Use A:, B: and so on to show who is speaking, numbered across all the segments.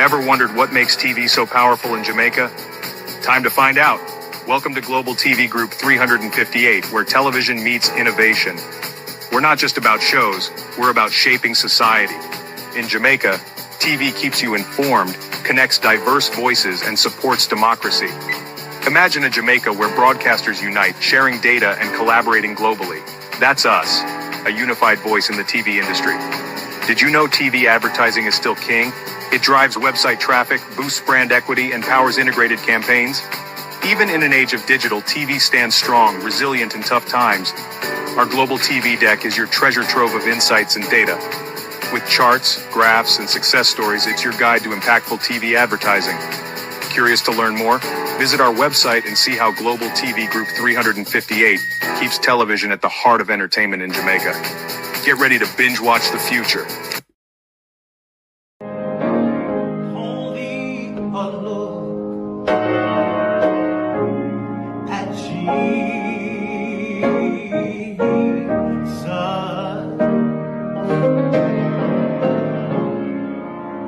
A: Ever wondered what makes TV so powerful in Jamaica? Time to find out. Welcome to Global TV Group 358, where television meets innovation. We're not just about shows, we're about shaping society. In Jamaica, TV keeps you informed, connects diverse voices, and supports democracy. Imagine a Jamaica where broadcasters unite, sharing data and collaborating globally. That's us, a unified voice in the TV industry. Did you know TV advertising is still king? It drives website traffic, boosts brand equity, and powers integrated campaigns. Even in an age of digital, TV stands strong, resilient in tough times. Our global TV deck is your treasure trove of insights and data. With charts, graphs, and success stories, it's your guide to impactful TV advertising. Curious to learn more? Visit our website and see how Global TV Group 358 keeps television at the heart of entertainment in Jamaica. Get ready to binge watch the future.
B: Only a look at Jesus.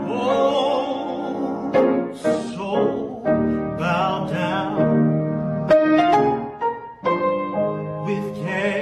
B: Oh, so bow down with care.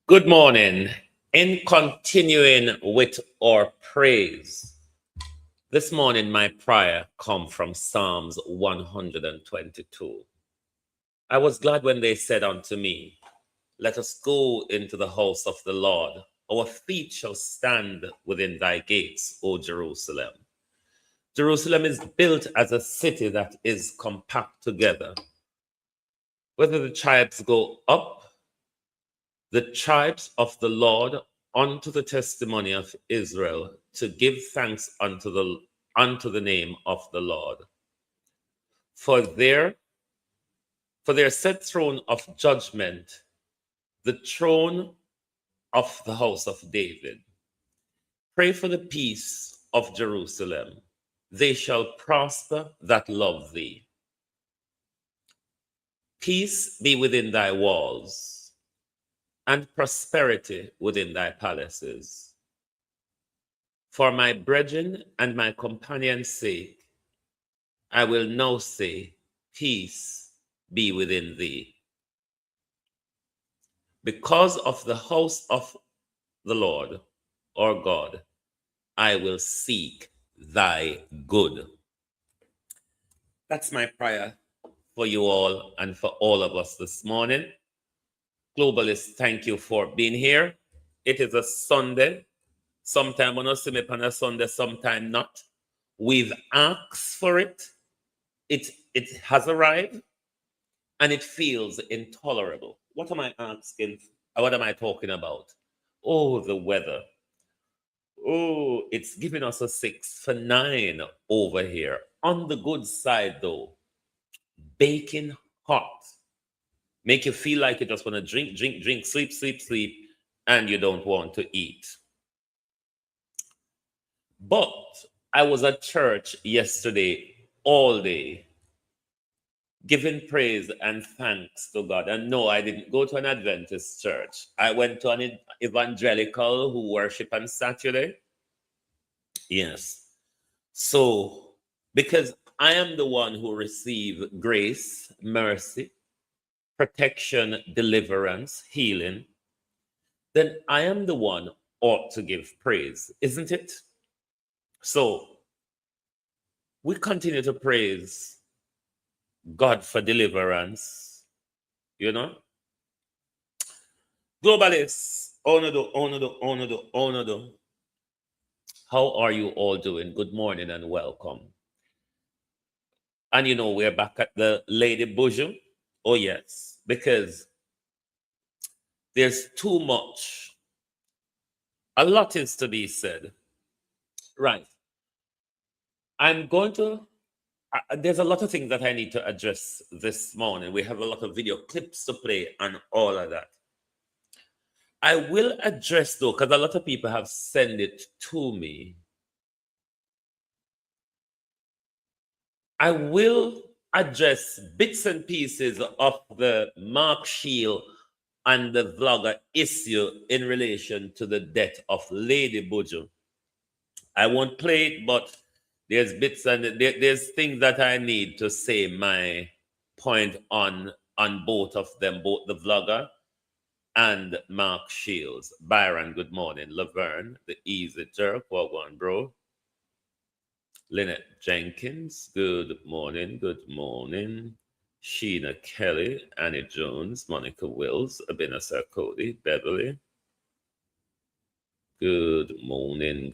C: Good morning. In continuing with our praise, this morning my prayer come from Psalms 122. I was glad when they said unto me, let us go into the house of the Lord. Our feet shall stand within thy gates, O Jerusalem. Jerusalem is built as a city that is compact together. Whether the tribes go up, the tribes of the Lord unto the testimony of Israel, to give thanks unto the name of the Lord. For their set throne of judgment, the throne of the house of David. Pray for the peace of Jerusalem. They shall prosper that love thee. Peace be within thy walls, and prosperity within thy palaces. For my brethren and my companions' sake, I will now say, peace be within thee. Because of the house of the Lord, our God, I will seek thy good. That's my prayer for you all and for all of us this morning. Globalists, thank you for being here. It is a Sunday. Sometime when I see me on a Sunday, sometime not. We've asked for it. It has arrived, and it feels intolerable. What am I asking? What am I talking about? Oh, the weather. Oh, it's giving us a 6 for 9 over here. On the good side, though, baking hot. Make you feel like you just want to drink, drink, drink, sleep, sleep, sleep, and you don't want to eat. But I was at church yesterday all day, giving praise and thanks to God. And no, I didn't go to an Adventist church. I went to an evangelical who worship on Saturday. Yes. So, because I am the one who received grace, mercy, protection, deliverance, healing, then I am the one ought to give praise, isn't it? So, we continue to praise God for deliverance, you know? Globalists, Onodo. How are you all doing? Good morning and welcome. And you know, we're back at the Lady Buju. Oh, yes, because there's too much. A lot is to be said. Right. I'm going to, there's a lot of things that I need to address this morning. We have a lot of video clips to play and all of that. I will address, though, because a lot of people have sent it to me. I will address bits and pieces of the Mark Shield and the vlogger issue in relation to the death of Lady Buju. I won't play it, but there's bits and there's things that I need to say my point on both of them, both the vlogger and Mark Shields. Byron, good morning. Laverne, the Easy Jerk, what one, bro? Lynette Jenkins, good morning, good morning. Sheena Kelly, Annie Jones, Monica Wills, Abinasar Cody, Beverly. Good morning,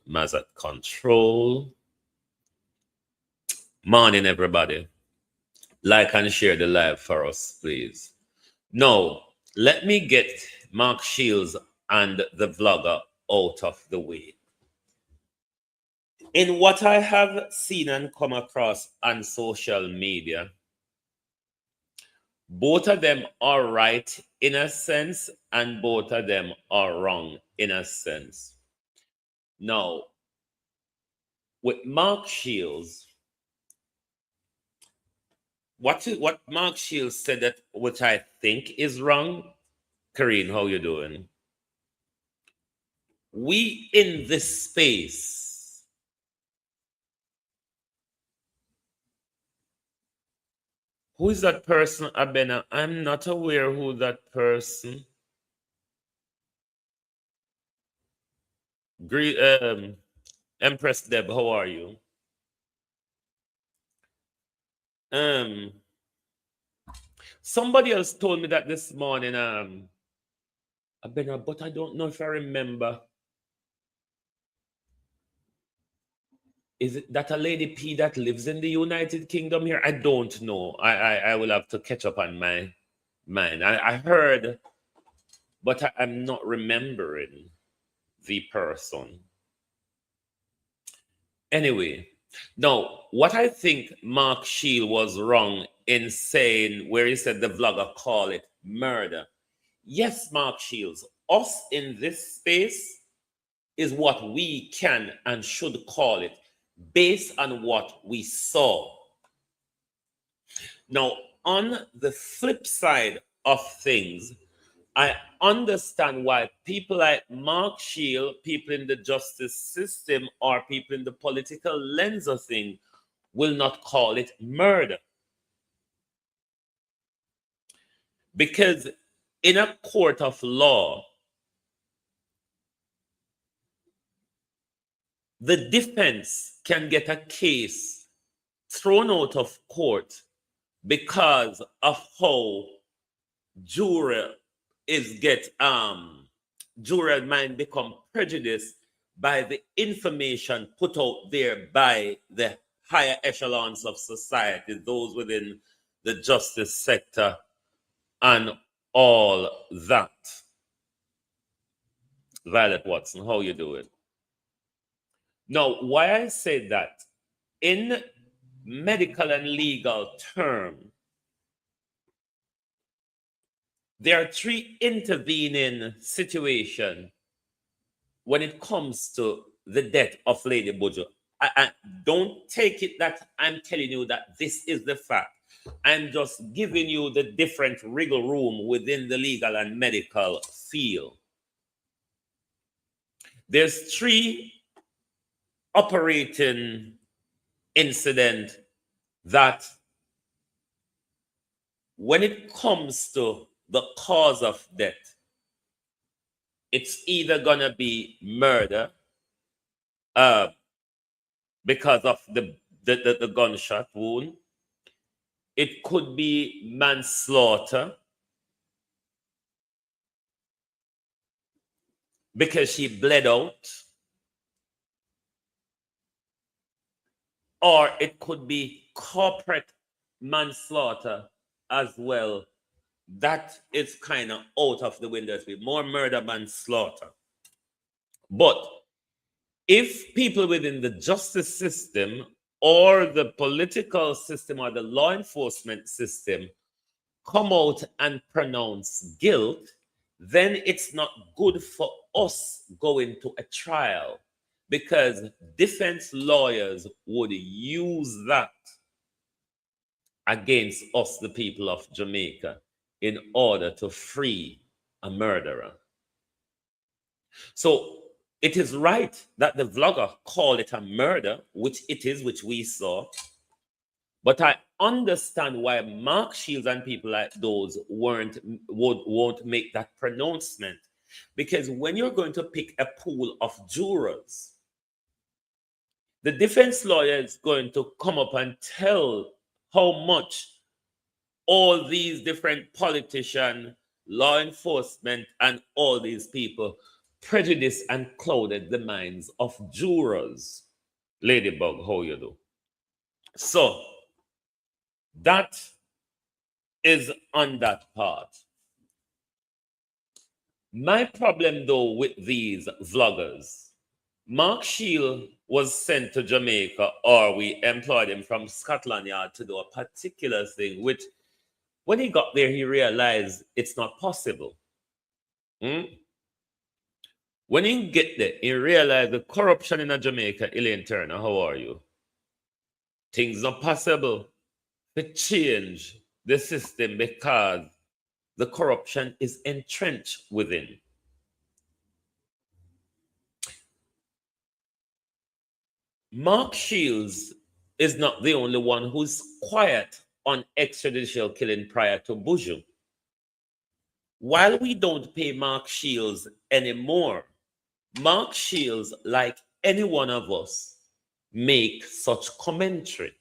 C: Mazat Control. Morning, everybody. Like and share the live for us, please. Now, let me get Mark Shields and the vlogger out of the way. In what I have seen and come across on social media, both of them are right in a sense, and both of them are wrong in a sense. Now, with Mark Shields, what Mark Shields said that, which I think is wrong. Karine, how you doing? We in this space, who is that person, Abena? I'm not aware who that person. Great, Empress Deb, how are you? Somebody else told me that this morning, Abena, but I don't know if I remember. Is it that a Lady P that lives in the United Kingdom here? I don't know. I will have to catch up on my mind. I heard, but I'm not remembering the person. Anyway, now, what I think Mark Shield was wrong in saying, where he said the vlogger call it murder. Yes, Mark Shields, us in this space, is what we can and should call it based on what we saw. Now, on the flip side of things, I understand why people like Mark Shield, people in the justice system, or people in the political lens of things will not call it murder. Because in a court of law, the defense can get a case thrown out of court because of how juror might become prejudiced by the information put out there by the higher echelons of society, those within the justice sector and all that. Violet Watson, how you doing? Now, why I say that, in medical and legal term, there are three intervening situations when it comes to the death of Lady Buju. I don't take it that I'm telling you that this is the fact. I'm just giving you the different wriggle room within the legal and medical field. There's three operating incidents that, when it comes to the cause of death, it's either gonna be murder because of the gunshot wound. It could be manslaughter because she bled out, or it could be corporate manslaughter as well. That is kind of out of the window. It's more murder, manslaughter. But if people within the justice system or the political system or the law enforcement system come out and pronounce guilt, then it's not good for us going to a trial, because defense lawyers would use that against us, the people of Jamaica, in order to free a murderer. So it is right that the vlogger called it a murder, which it is, which we saw. But I understand why Mark Shields and people like those won't make that pronouncement. Because when you're going to pick a pool of jurors, the defense lawyer is going to come up and tell how much all these different politicians, law enforcement, and all these people prejudiced and clouded the minds of jurors. Ladybug, how you do? So that is on that part. My problem, though, with these vloggers, Mark Shield was sent to Jamaica, or we employed him from Scotland Yard to do a particular thing, which when he got there, he realized it's not possible. When he get there, he realized the corruption in Jamaica. Elaine Turner, how are you? Things not possible to change the system because the corruption is entrenched within. Mark Shields is not the only one who's quiet on extrajudicial killing prior to Buju. While we don't pay Mark Shields anymore, Mark Shields, like any one of us, make such commentary.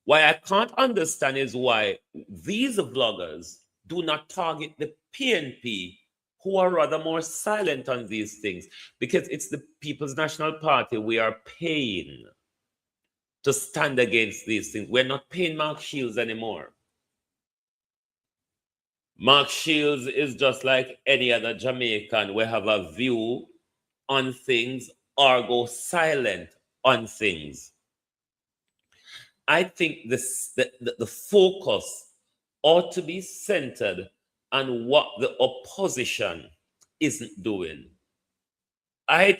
C: Why I can't understand is why these vloggers do not target the PNP, who are rather more silent on these things, because it's the People's National Party we are paying to stand against these things. We're not paying Mark Shields anymore. Mark Shields is just like any other Jamaican. We have a view on things or go silent on things. I think the focus ought to be centered on what the opposition isn't doing. I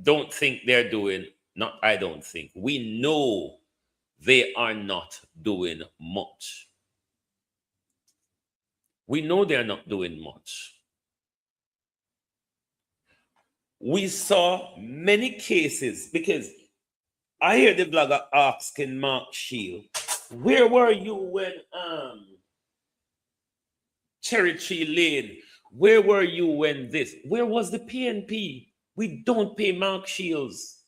C: don't think they're doing, not I don't think, we know they are not doing much. We know they're not doing much. We saw many cases because I hear the blogger asking Mark Shield, where were you when Cherry Tree Lane? Where were you when this? Where was the PNP? We don't pay Mark Shields.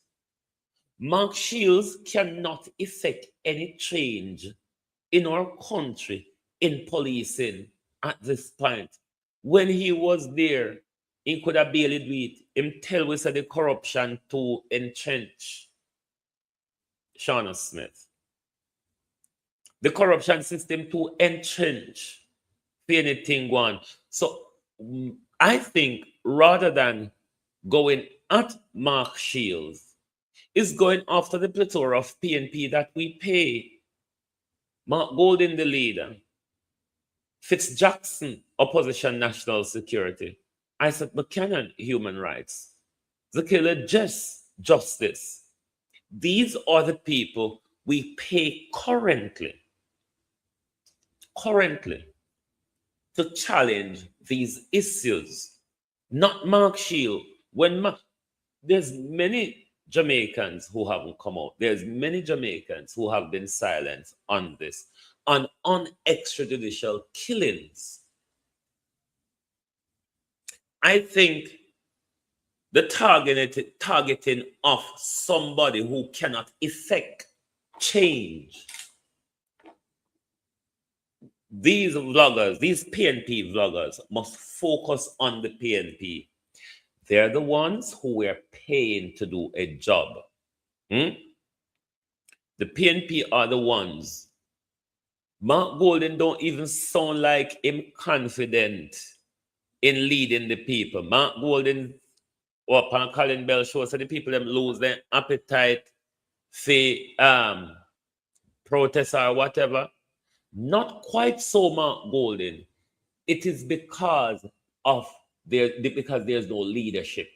C: Mark Shields cannot effect any change in our country in policing at this point. When he was there, he could have barely do it. Him tell us the corruption to entrench Shauna Smith. The corruption system to entrench for anything one. So I think rather than going at Mark Shields, is going after the plethora of PNP that we pay. Mark Golden, the leader. Fitzjackson, opposition national security. Isaac Buchanan, human rights. Zakila Jess, justice. These are the people we pay currently to challenge these issues. Not Mark Shield. There's many Jamaicans who haven't come out. There's many Jamaicans who have been silent on this, on extrajudicial killings. I think the targeting of somebody who cannot effect change. These vloggers, these PNP vloggers, must focus on the PNP. They're the ones who we're paying to do a job. The PNP are the ones. Mark Golden don't even sound like him confident in leading the people. Mark Golden or Pan Colin Bell shows that the people them lose their appetite for protest or whatever. Not quite so Mark Golden. It is because there's no leadership.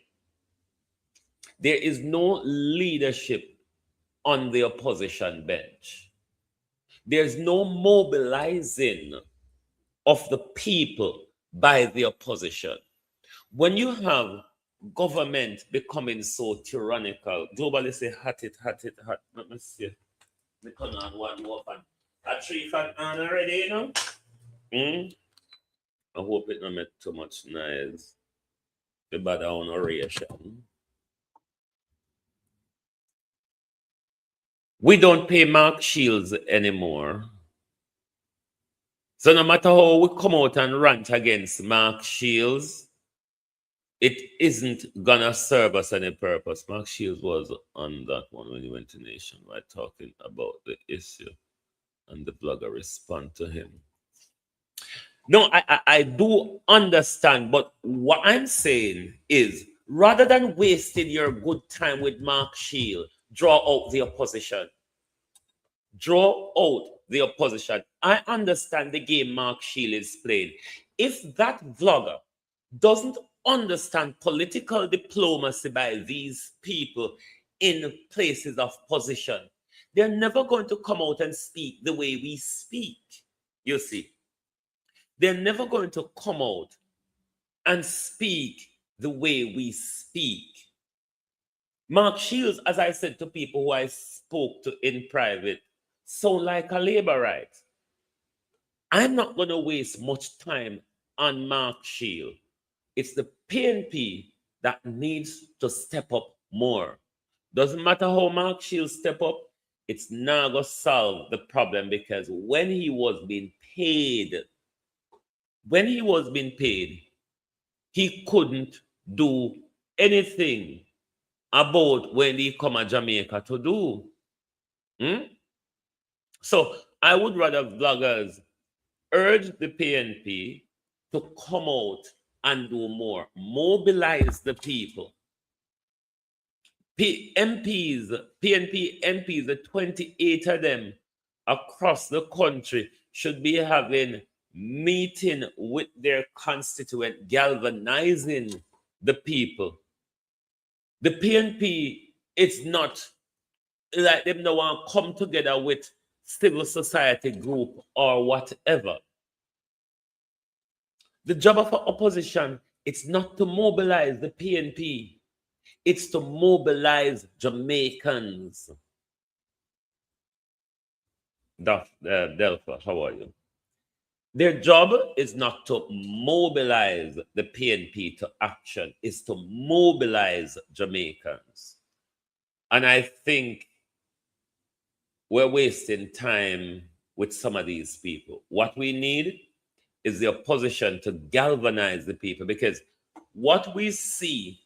C: There is no leadership on the opposition bench. There's no mobilizing of the people by the opposition. When you have government becoming so tyrannical, globally say hot. Let me see. Me turn on one more fan. A 3 fan on already, you know? I hope it don't make too much noise. The bad oration. We don't pay Mark Shields anymore. So no matter how we come out and rant against Mark Shields, it isn't gonna serve us any purpose. Mark Shields was on that one when he went to Nationwide talking about the issue, and the blogger respond to him. No, I do understand, but what I'm saying is, rather than wasting your good time with Mark Shield, draw out the opposition. Draw out the opposition. I understand the game Mark Shield is playing. If that vlogger doesn't understand political diplomacy by these people in places of position, they're never going to come out and speak the way we speak. You see, they're never going to come out and speak the way we speak. Mark Shields, as I said to people who I spoke to in private, sound like a labor right. I'm not going to waste much time on Mark Shield. It's the PNP that needs to step up more. Doesn't matter how Mark Shield step up, it's not going to solve the problem, because when he was being paid, he couldn't do anything about when he come to Jamaica to do. So I would rather vloggers urge the PNP to come out and do more, mobilize the people. PNP MPs, the 28 of them across the country, should be having meeting with their constituent, galvanizing the people. The PNP, it's not like them no want to come together with civil society group or whatever. The job of an opposition, it's not to mobilize the PNP. It's to mobilize Jamaicans. Delpha, how are you? Their job is not to mobilize the PNP to action, it's to mobilize Jamaicans. And I think we're wasting time with some of these people. What we need is the opposition to galvanize the people, because what we see,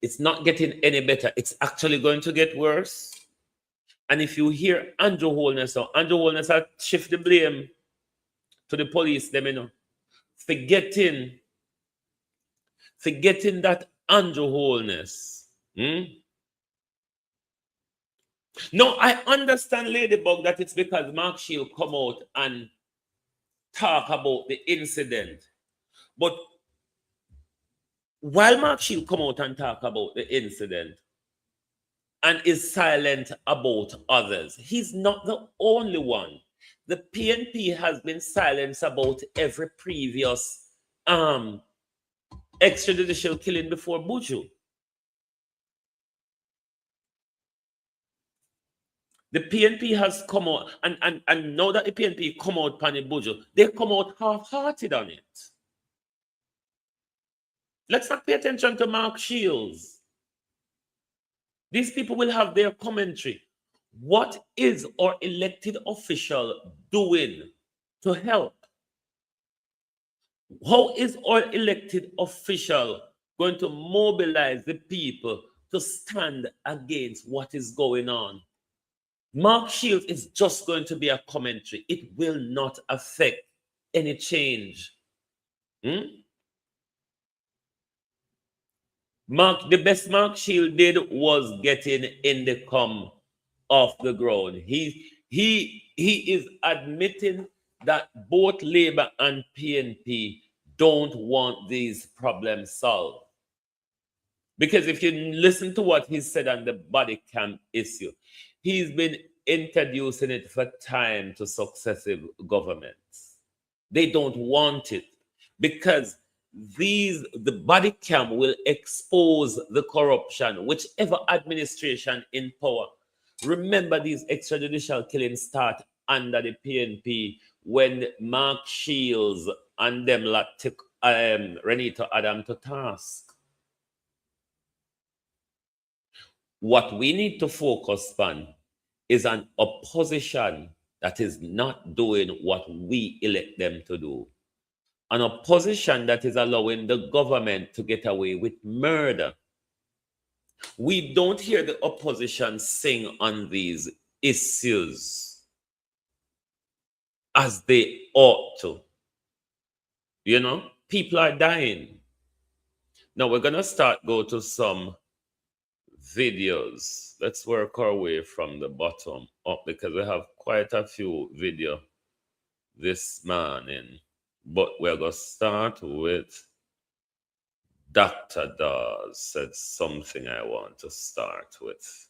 C: it's not getting any better. It's actually going to get worse. And if you hear Andrew Holness, Andrew Holness will shift the blame to the police, them, you know, forgetting that Andrew Holness. No, I understand, Ladybug, that it's because Mark Shield come out and talk about the incident. But while Mark Shield come out and talk about the incident and is silent about others, he's not the only one. The PNP has been silent about every previous extrajudicial killing before Buju. The PNP has come out, and now that the PNP come out on the Buju, they come out half-hearted on it. Let's not pay attention to Mark Shields. These people will have their commentary. What is our elected official doing to help? How is our elected official going to mobilize the people to stand against what is going on? Mark Shields is just going to be a commentary. It will not affect any change. The best Mark Shields did was getting in the come off the ground. He is admitting that both Labour and PNP don't want these problems solved. Because if you listen to what he said on the body cam issue, he's been introducing it for time to successive governments. They don't want it because the body cam will expose the corruption, whichever administration in power. Remember, these extrajudicial killings start under the PNP when Mark Shields and them took Renita Adam to task. What we need to focus on is an opposition that is not doing what we elect them to do. An opposition that is allowing the government to get away with murder. We don't hear the opposition sing on these issues as they ought to. You know, people are dying. Now we're going to go to some videos. Let's work our way from the bottom up because we have quite a few videos this morning. But we're going to start with Dr. Dawes said something I want to start with.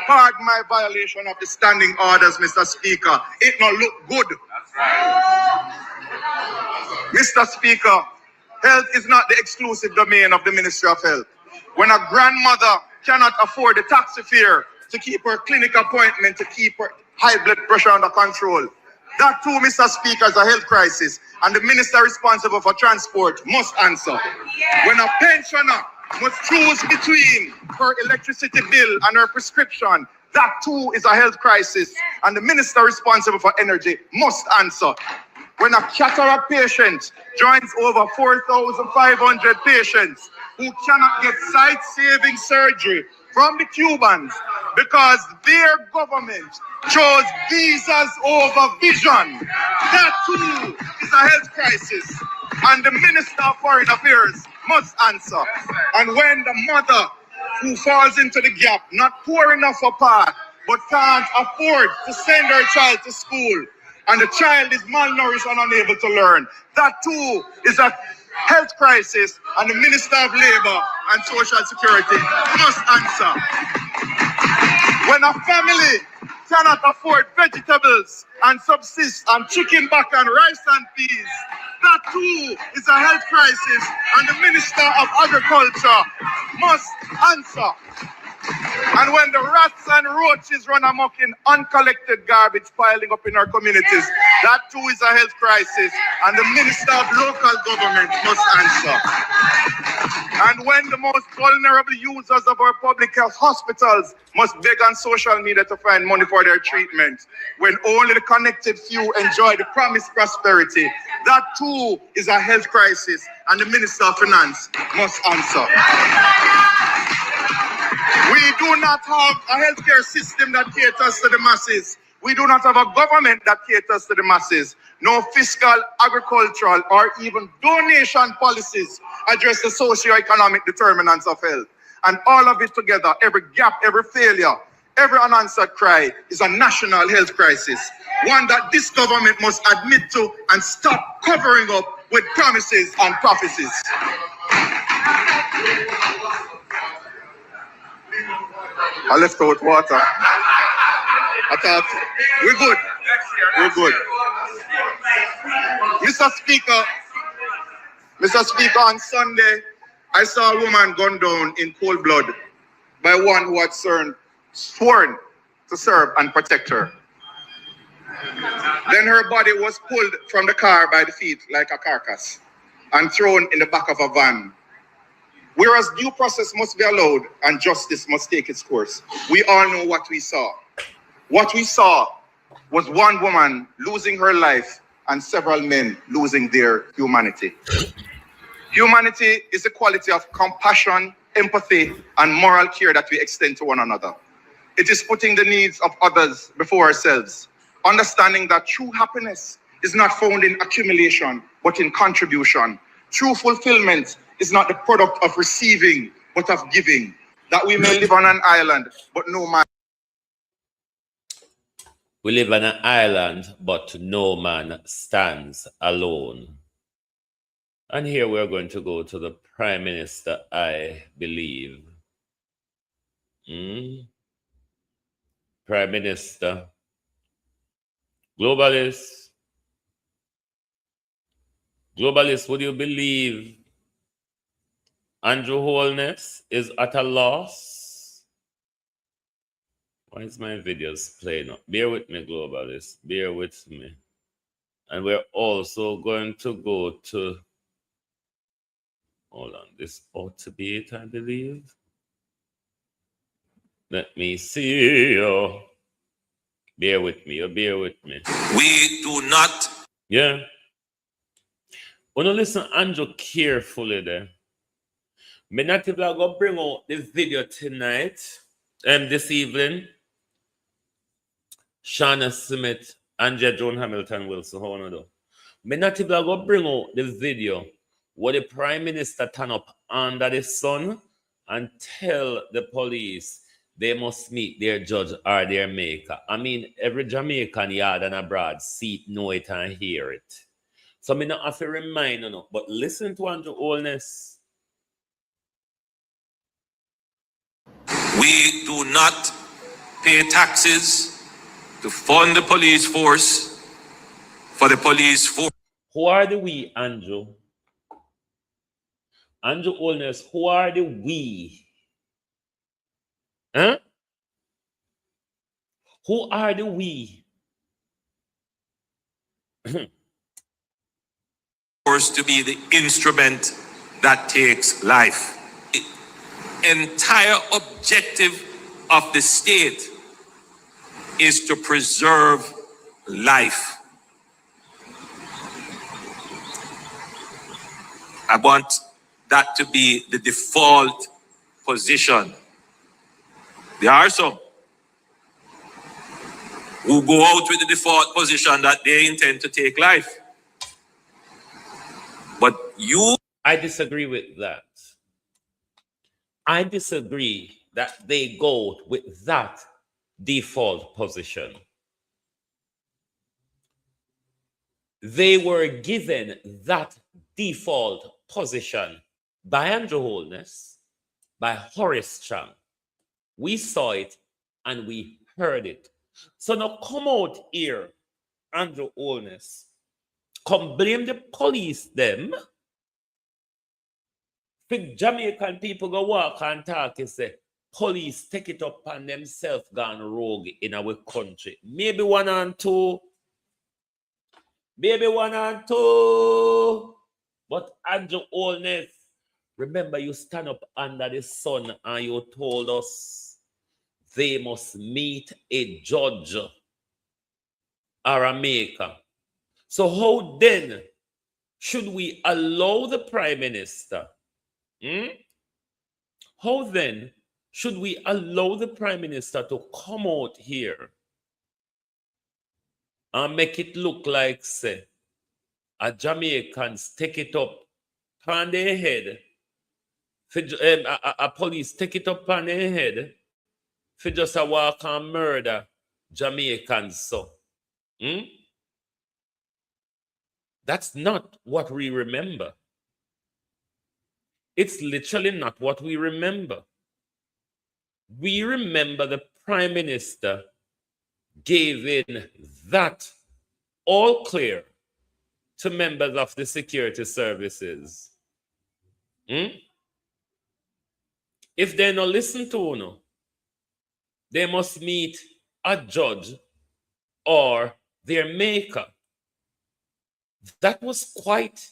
D: Pardon my violation of the standing orders, Mr. Speaker. It not look good. Mr. Speaker, health is not the exclusive domain of the Ministry of Health. When a grandmother cannot afford the taxi fare to keep her clinic appointment, to keep her high blood pressure under control, that too, Mr. Speaker, is a health crisis, and the minister responsible for transport must answer. When a pensioner must choose between her electricity bill and her prescription, that too is a health crisis, and the minister responsible for energy must answer. When a cataract patient joins over 4,500 patients who cannot get sight-saving surgery from the Cubans because their government chose visas over vision, that too is a health crisis, and the Minister of Foreign Affairs must answer. And when the mother who falls into the gap, not poor enough for part, but can't afford to send her child to school, and the child is malnourished and unable to learn. That too is a health crisis, and the Minister of Labour and Social Security must answer. When a family cannot afford vegetables and subsist on chicken back and rice and peas, that too is a health crisis, and the Minister of Agriculture must answer. And when the rats and roaches run amok in uncollected garbage piling up in our communities, that too is a health crisis, and the Minister of Local Government must answer. And when the most vulnerable users of our public health hospitals must beg on social media to find money for their treatment, when only the connected few enjoy the promised prosperity, that too is a health crisis, and the Minister of Finance must answer. We do not have a healthcare system that caters to the masses. We do not have a government that caters to the masses. No fiscal, agricultural, or even donation policies address the socio-economic determinants of health. And all of it together, every gap, every failure, every unanswered cry is a national health crisis. One that this government must admit to and stop covering up with promises and prophecies. I left out water. I thought, we're good. We're good. Mr. Speaker, on Sunday, I saw a woman gunned down in cold blood by one who had sworn to serve and protect her. Then her body was pulled from the car by the feet like a carcass and thrown in the back of a van. Whereas due process must be allowed and justice must take its course, we all know what we saw. What we saw was one woman losing her life and several men losing their humanity. Humanity is the quality of compassion, empathy, and moral care that we extend to one another. It is putting the needs of others before ourselves, understanding that true happiness is not found in accumulation, but in contribution. True fulfillment is not the product of receiving, but of giving. That we may live on an island, but no man.
C: We live on an island, but no man stands alone. And here we're going to go to the Prime Minister, I believe. Prime Minister. Globalist. Globalist, would you believe Andrew Holness is at a loss? Why is my videos playing up? Bear with me, Globalist. Bear with me. And we're also going to go to... Hold on. This ought to be it, I believe. Let me see you. Bear with me. Bear with me.
E: We do not.
C: Yeah. When you listen, Andrew, carefully there. Me not even going to bring out this video tonight and this evening. Shauna Smith, Andrea Joan Hamilton Wilson, how wanna do? Me not even going to bring out this video where the Prime Minister turn up under the sun and tell the police they must meet their judge or their maker. I mean, every Jamaican yard and abroad see it, know it, and hear it. So me not have to remind you, but listen to Andrew Holness.
E: We do not pay taxes to fund the police force for the police force.
C: Who are the we, Andrew? Andrew Holness, who are the we? Huh? Who are the we?
E: Force to be the instrument that takes life. The entire objective of the state is to preserve life. I want that to be the default position. There are some who go out with the default position that they intend to take life. But you...
C: I disagree with that. I disagree that they go with that default position. they were given that default position by Andrew Holness, by Horace Chang. We saw it and we heard it. So now come out here, Andrew Holness, come blame the police them. The Jamaican people go walk and talk and say, police take it up on themselves gone rogue in our country. Maybe one and two. Maybe one and two. But Andrew Holness, remember you stand up under the sun and you told us they must meet a judge or a maker. So how then should we allow the Prime Minister? How then should we allow the Prime Minister to come out here and make it look like, say, a Jamaicans take it up on their head, a police take it up on their head for just a walk and murder Jamaicans, so? That's not what we remember. It's literally not what we remember. We remember the Prime Minister gave in that all clear to members of the security services. If they don't listen to you, they must meet a judge or their maker. That was quite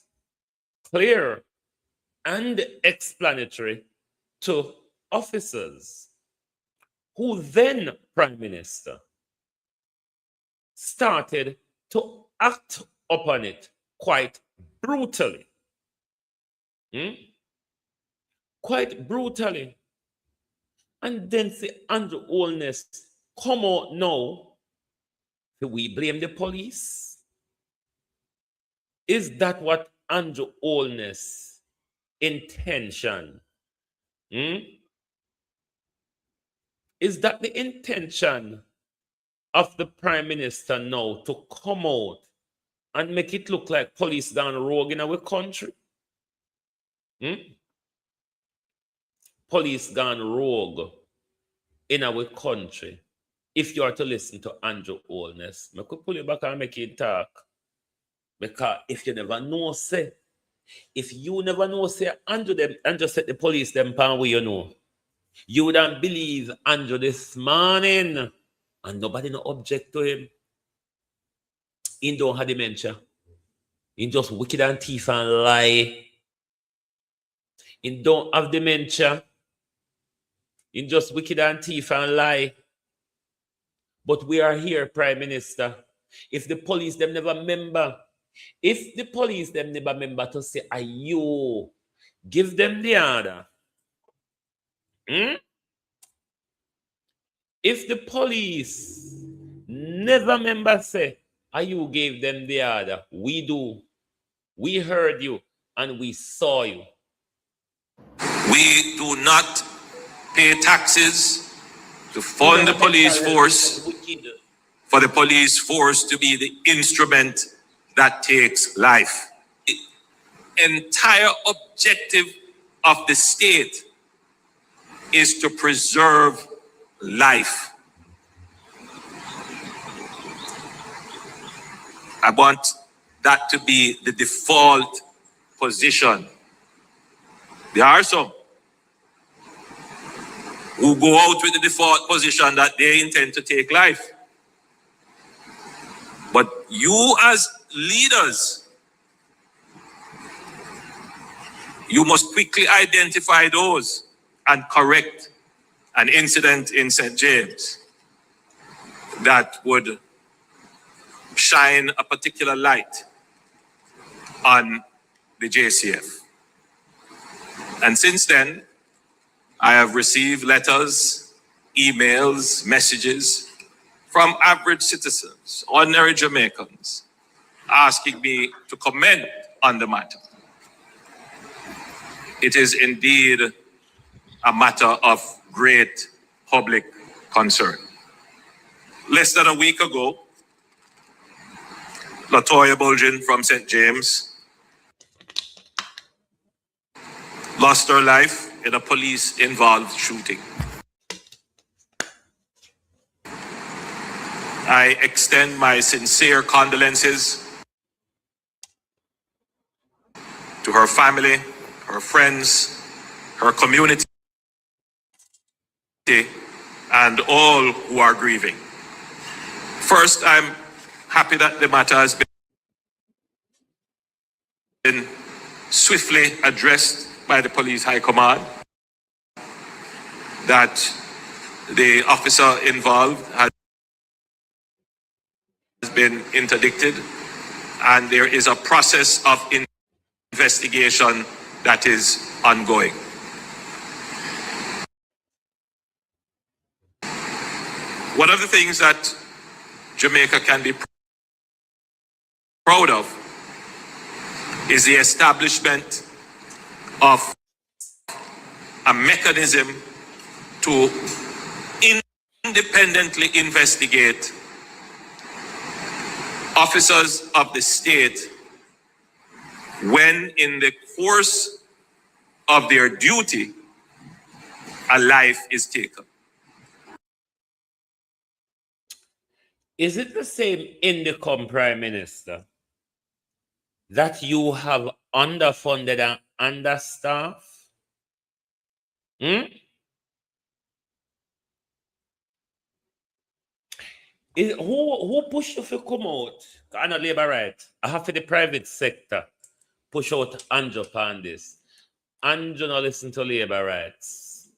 C: clear and explanatory to officers, who then, Prime Minister, started to act upon it quite brutally. Quite brutally. And then see Andrew Holness come out now. Do we blame the police? Is that what Andrew Holness intention? Is that the intention of the Prime Minister now, to come out and make it look like police gone rogue in our country? Police gone rogue in our country. If you are to listen to Andrew Holness, I could pull you back and make you talk. Because if you never know, say, if you never know, say, Andrew them, and just set the police them pan where you know, you wouldn't believe Andrew this morning, and nobody no object to him. He don't have dementia. He just wicked and thief and lie. He don't have dementia. He just wicked and thief and lie. But we are here, Prime Minister. If the police them never member, if the police them never member to say, are you give them the order? If the police never member say, are you gave them the order? We do. We heard you and we saw you.
E: We do not pay taxes to fund the police force, for the police force to be the instrument that takes life. The entire objective of the state is to preserve life. I want that to be the default position. There are some who go out with the default position that they intend to take life. But you as leaders, you must quickly identify those and correct an incident in St. James that would shine a particular light on the JCF. And since then, I have received letters, emails, messages from average citizens, ordinary Jamaicans, asking me to comment on the matter. It is indeed a matter of great public concern. Less than a week ago, Latoya Bulgin from St. James lost her life in a police-involved shooting. I extend my sincere condolences to her family, her friends, her community, and all who are grieving. First, I'm happy that the matter has been swiftly addressed by the police high command, that the officer involved has been interdicted, and there is a process of investigation that is ongoing. One of the things that Jamaica can be proud of is the establishment of a mechanism to independently investigate officers of the state when, in the course of their duty, a life is taken.
C: Is it the same Indicom Prime Minister that you have underfunded and understaffed? Who pushed you to come out? I know labor right. I have for the private sector push out Andrew on this. Andrew not listen to labor rights.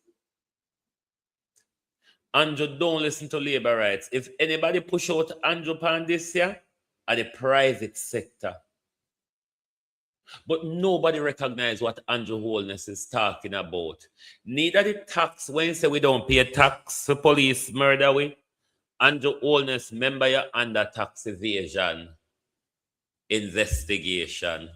C: Andrew don't listen to labor rights. If anybody push out Andrew on this here, at the private sector. But nobody recognize what Andrew Holness is talking about. Neither the tax, when you say we don't pay tax for police murder, we Andrew Holness, member you're under tax evasion investigation.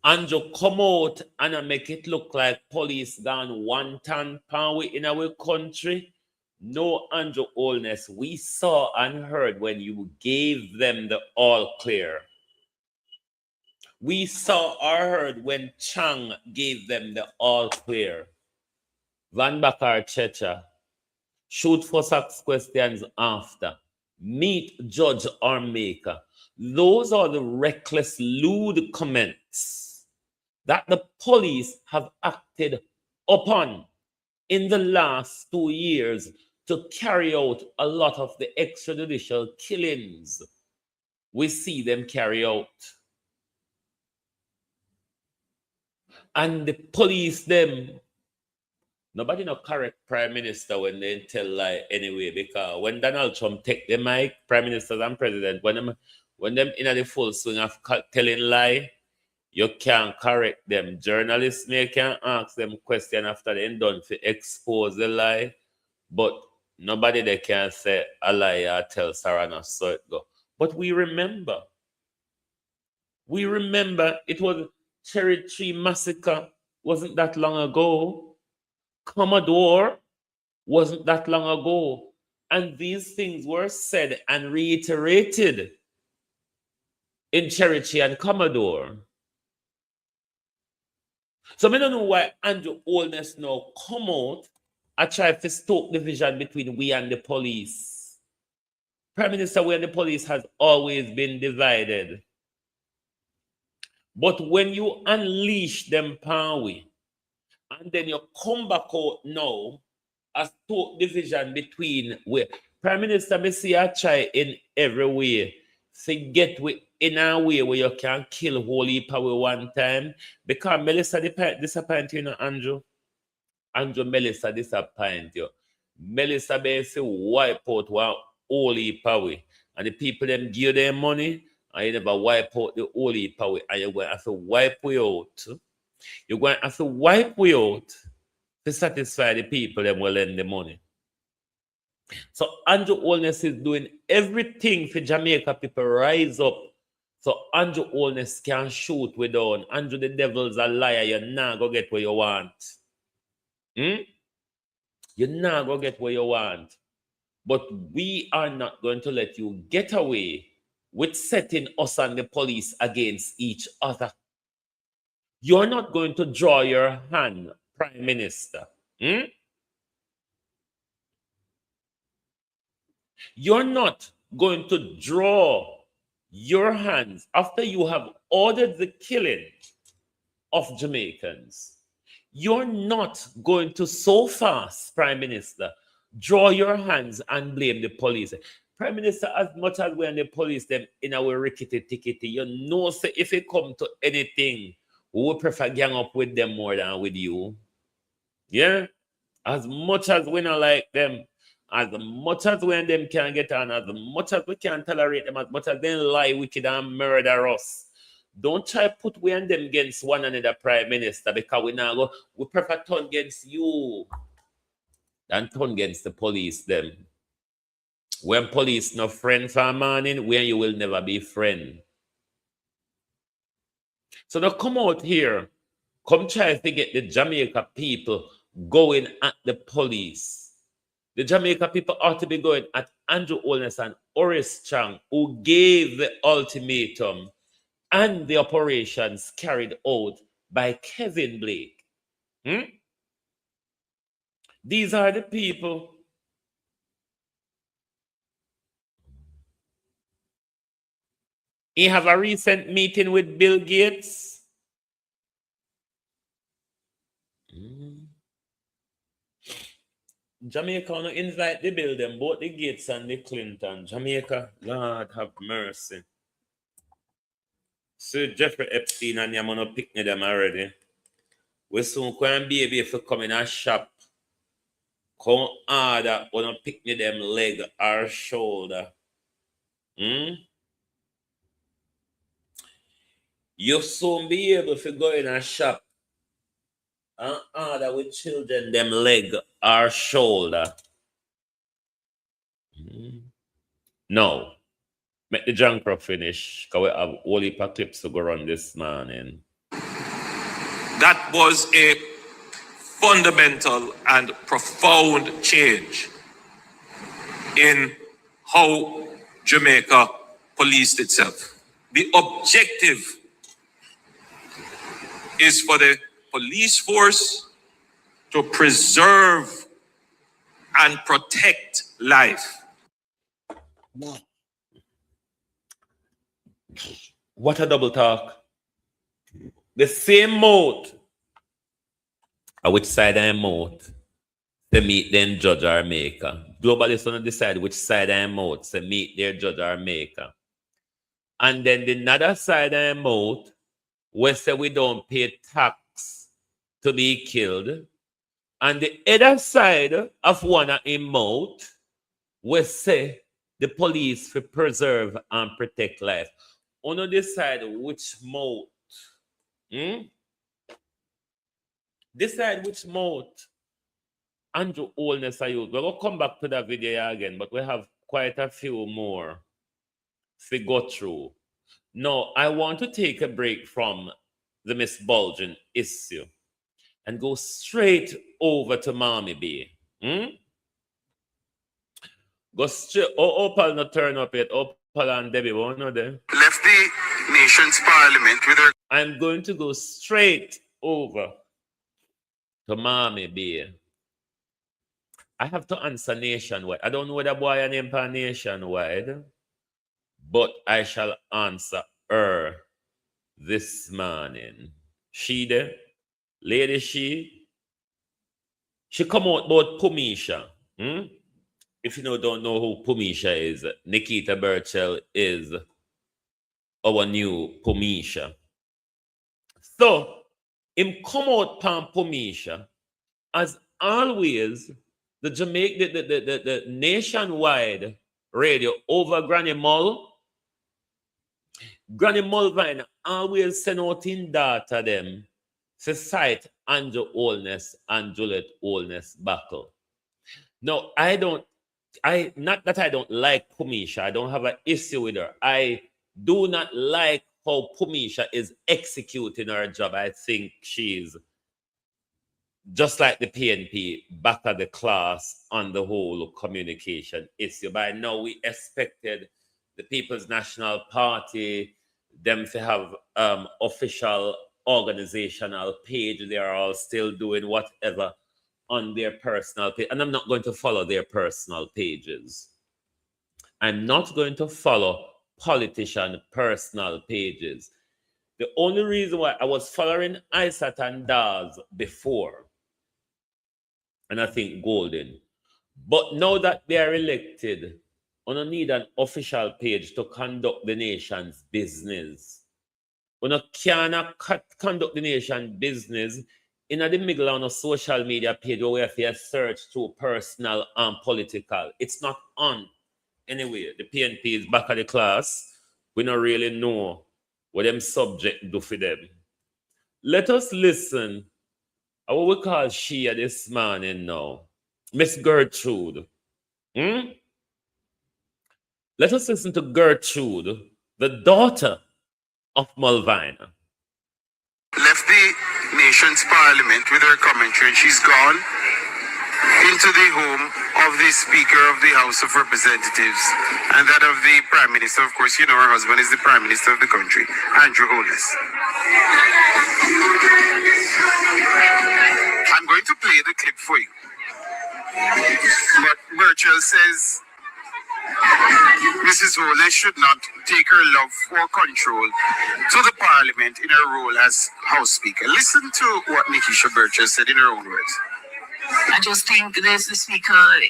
C: Andrew come out and make it look like police gone one ton power in our country. No, Andrew Holness, we saw and heard when you gave them the all clear. We saw or heard when Chang gave them the all clear. Van Bakar Checha, shoot for sex questions after. Meet judge or maker. Those are the reckless, lewd comments that the police have acted upon in the last 2 years to carry out a lot of the extrajudicial killings we see them carry out. And the police them, nobody no correct Prime Minister when they tell lie anyway, because when Donald Trump take the mic, Prime Ministers and President, when them in the full swing of telling lie, you can't correct them. Journalists may can ask them question after they done to expose the lie, but nobody they can say a lie or tell Sarah so it go. But we remember it was Cherry Tree Massacre wasn't that long ago. Commodore wasn't that long ago. And these things were said and reiterated in Cherry Tree and Commodore. So I don't know why Andrew Holness now come out and try to stoke division between we and the police. Prime Minister, we and the police has always been divided. But when you unleash them power, and then you come back out now as stoke division between where Prime Minister me see I try in every way to get in a way where you can kill whole heap away one time. Because Melissa disappoint you, Andrew. Andrew Melissa disappoint you. Melissa basically wipe out one whole heap away. And the people them give them money, and you never wipe out the whole heap away. And you're going to have to wipe we out. You're going to have to wipe we out to satisfy the people that will lend the money. So Andrew Holness is doing everything for Jamaica people rise up. So Andrew Holness can shoot we down. Andrew the devil's a liar. You're not going to get what you want. You're not going to get what you want. But we are not going to let you get away with setting us and the police against each other. You're not going to draw your hand, Prime Minister. You're not going to draw your hands after you have ordered the killing of Jamaicans. You're not going to so fast, Prime Minister, draw your hands and blame the police. Prime Minister, as much as we and the police them in our rickety tickety, you know, say if it come to anything, we would prefer gang up with them more than with you. Yeah? As much as we not like them, as much as we and them can get on, as much as we can tolerate them, as much as they lie wicked and murder us. Don't try to put we and them against one another, Prime Minister, because we prefer turn against you than turn against the police them. When police no friend for a morning, when you will never be friend. So now come out here, come try to get the Jamaica people going at the police. The Jamaica people ought to be going at Andrew Holness and Horace Chang, who gave the ultimatum and the operations carried out by Kevin Blake. These are the people. He have a recent meeting with Bill Gates. Jamaica want to invite the Bill them, both the Gates and the Clinton. Jamaica, Lord have mercy. So Jeffrey Epstein and them want to pick them already. We soon can be able to come in a shop. Come order, want to pick me them leg or shoulder. You soon be able to go in a shop and order with children them leg or shoulder. No. Make the junk finish, because we have all the clips to go on this morning.
E: That was a fundamental and profound change in how Jamaica policed itself. The objective is for the police force to preserve and protect life.
C: What a double talk. The same mouth. On which side I am out, they meet then judge or maker. Globalists want to decide which side I am out, so meet their judge or maker. And then the other side I am out, we say we don't pay tax to be killed. And the other side of one in mouth, we say the police for preserve and protect life. On decide which mouth. Decide which mouth Andrew Holness are used. We're going to come back to that video again, but we have quite a few more to go through. Now, I want to take a break from the Miss Bulgin issue and go straight over to Mommy Bay. Go straight. Opal not turn up yet. Opal and Debbie won't know there.
D: Left the nation's parliament with her.
C: I'm going to go straight over to Mommy Bay. I have to answer nationwide. I don't know what the boy name for nationwide, but I shall answer her this morning. She there, lady she come out about Pumisha. If you don't know who Pumisha is, Nikita Burchell is our new Pumisha. So, him come out pan Pumisha, as always, the the nationwide radio over Granny Mull. Granny Mulvine always send out in data them to cite Andrew Holness and Juliet Holness battle. No, not that I don't like Pumisha. I don't have an issue with her. I do not like how Pumisha is executing her job. I think she's just like the PNP, back at the class on the whole communication issue. By now, we expected the People's National Party, them to have official organizational page. They are all still doing whatever on their personal page. And I'm not going to follow their personal pages. I'm not going to follow politician personal pages. The only reason why I was following Isat and Daz before, and I think Golden, but now that they are elected, we don't need an official page to conduct the nation's business. We cannot conduct the nation's business in the middle of a social media page where we have to search through personal and political. It's not on. Anyway, the PNP is back at the class. We don't really know what them subject do for them. Let us listen to what we call Shia this morning now. Miss Gertrude. Let us listen to Gertrude, the daughter of Malvina.
F: Left the nation's parliament with her commentary, and she's gone into the home of the Speaker of the House of Representatives and that of the Prime Minister. Of course, you know her husband is the Prime Minister of the country, Andrew Holness. I'm going to play the clip for you. But Birchall says Mrs. Holness should not take her love for control to the parliament in her role as House Speaker. Listen to what Nikisha Birchall said in her own words.
G: I just think the speaker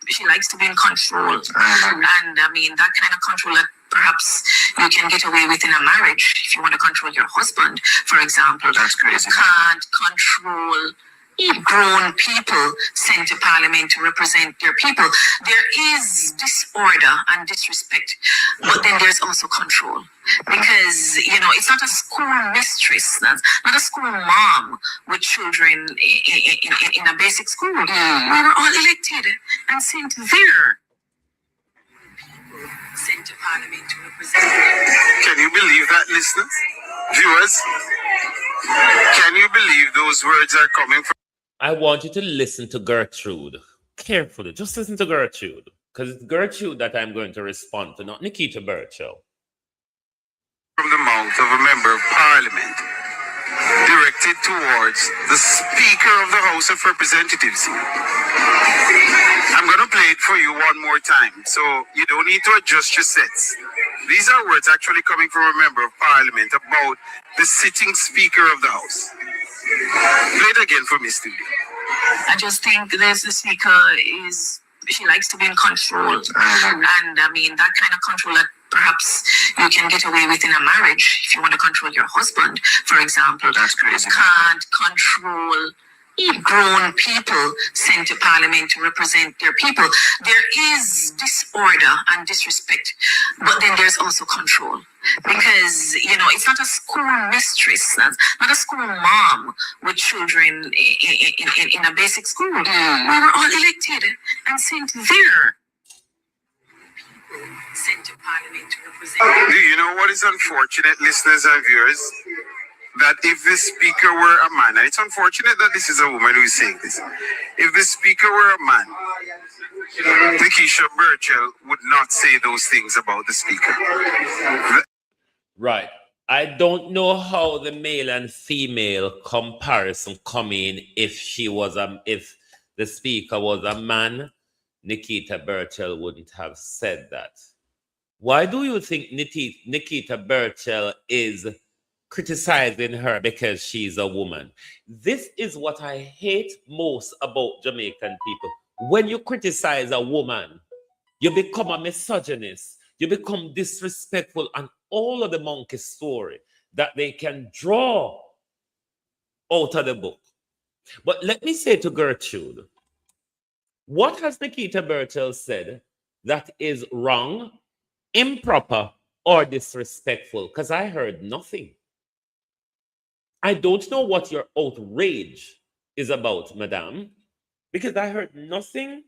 G: she likes to be in control. And I mean, that kind of control that perhaps you can get away with in a marriage if you want to control your husband, for example.
F: That's crazy.
G: You can't control grown people sent to parliament to represent their people. There is disorder and disrespect, but then there's also control. Because, you know, it's not a school mistress, not a school mom with children in a basic school. We were all elected and sent there. Sent to parliament to represent.
F: Can you believe that, listeners? Viewers? Can you believe those words are coming from?
C: I want you to listen to Gertrude carefully. Just listen to Gertrude, because it's Gertrude that I'm going to respond to, not Nikita Birchall.
F: From the mouth of a member of parliament directed towards the Speaker of the House of Representatives. I'm going to play it for you one more time, so you don't need to adjust your sets. These are words actually coming from a member of parliament about the sitting Speaker of the House. Play it again for me, Stevie.
G: I just think the speaker she likes to be in control. And I mean, that kind of control that perhaps you can get away with in a marriage if you want to control your husband, for example.
F: That's crazy.
G: You can't control grown people sent to parliament to represent their people. There is disorder and disrespect, but then there's also control. Because, you know, it's not a school mistress, not a school mom with children in a basic school. We were all elected and sent there. Sent to parliament to represent.
F: Do you know what is unfortunate, listeners and viewers? That if the speaker were a man, and it's unfortunate that this is a woman who is saying this, if the speaker were a man, Nikisha Birchall would not say those things about the speaker.
C: Right. I don't know how the male and female comparison come in if if the speaker was a man. Nikita Birchall wouldn't have said that. Why do you think Nikita Birchall is criticizing her because she's a woman? This is what I hate most about Jamaican people. When you criticize a woman, you become a misogynist, you become disrespectful, and all of the monkey story that they can draw out of the book. But let me say to Gertrude, what has Nikita Birchall said that is wrong, improper, or disrespectful? Because I heard nothing. I don't know what your outrage is about, madam, because I heard nothing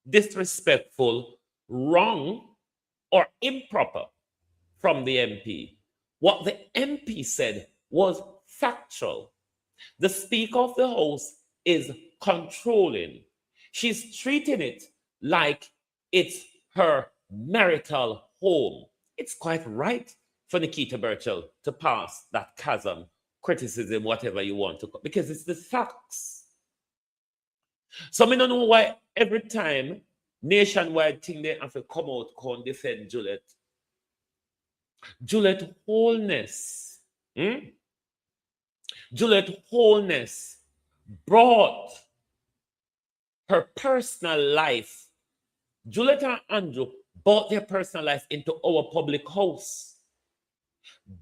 C: disrespectful, wrong, or improper from the MP. What the MP said was factual. The Speaker of the House is controlling. She's treating it like it's her marital home. It's quite right for Nikita Burchell to pass that chasm, criticism, whatever you want to call, because it's the facts. So I don't know why every time nationwide thing they have to come out and defend Juliet. Juliet Holness. Juliet Holness brought her personal life. Juliet and Andrew brought their personal life into our public house.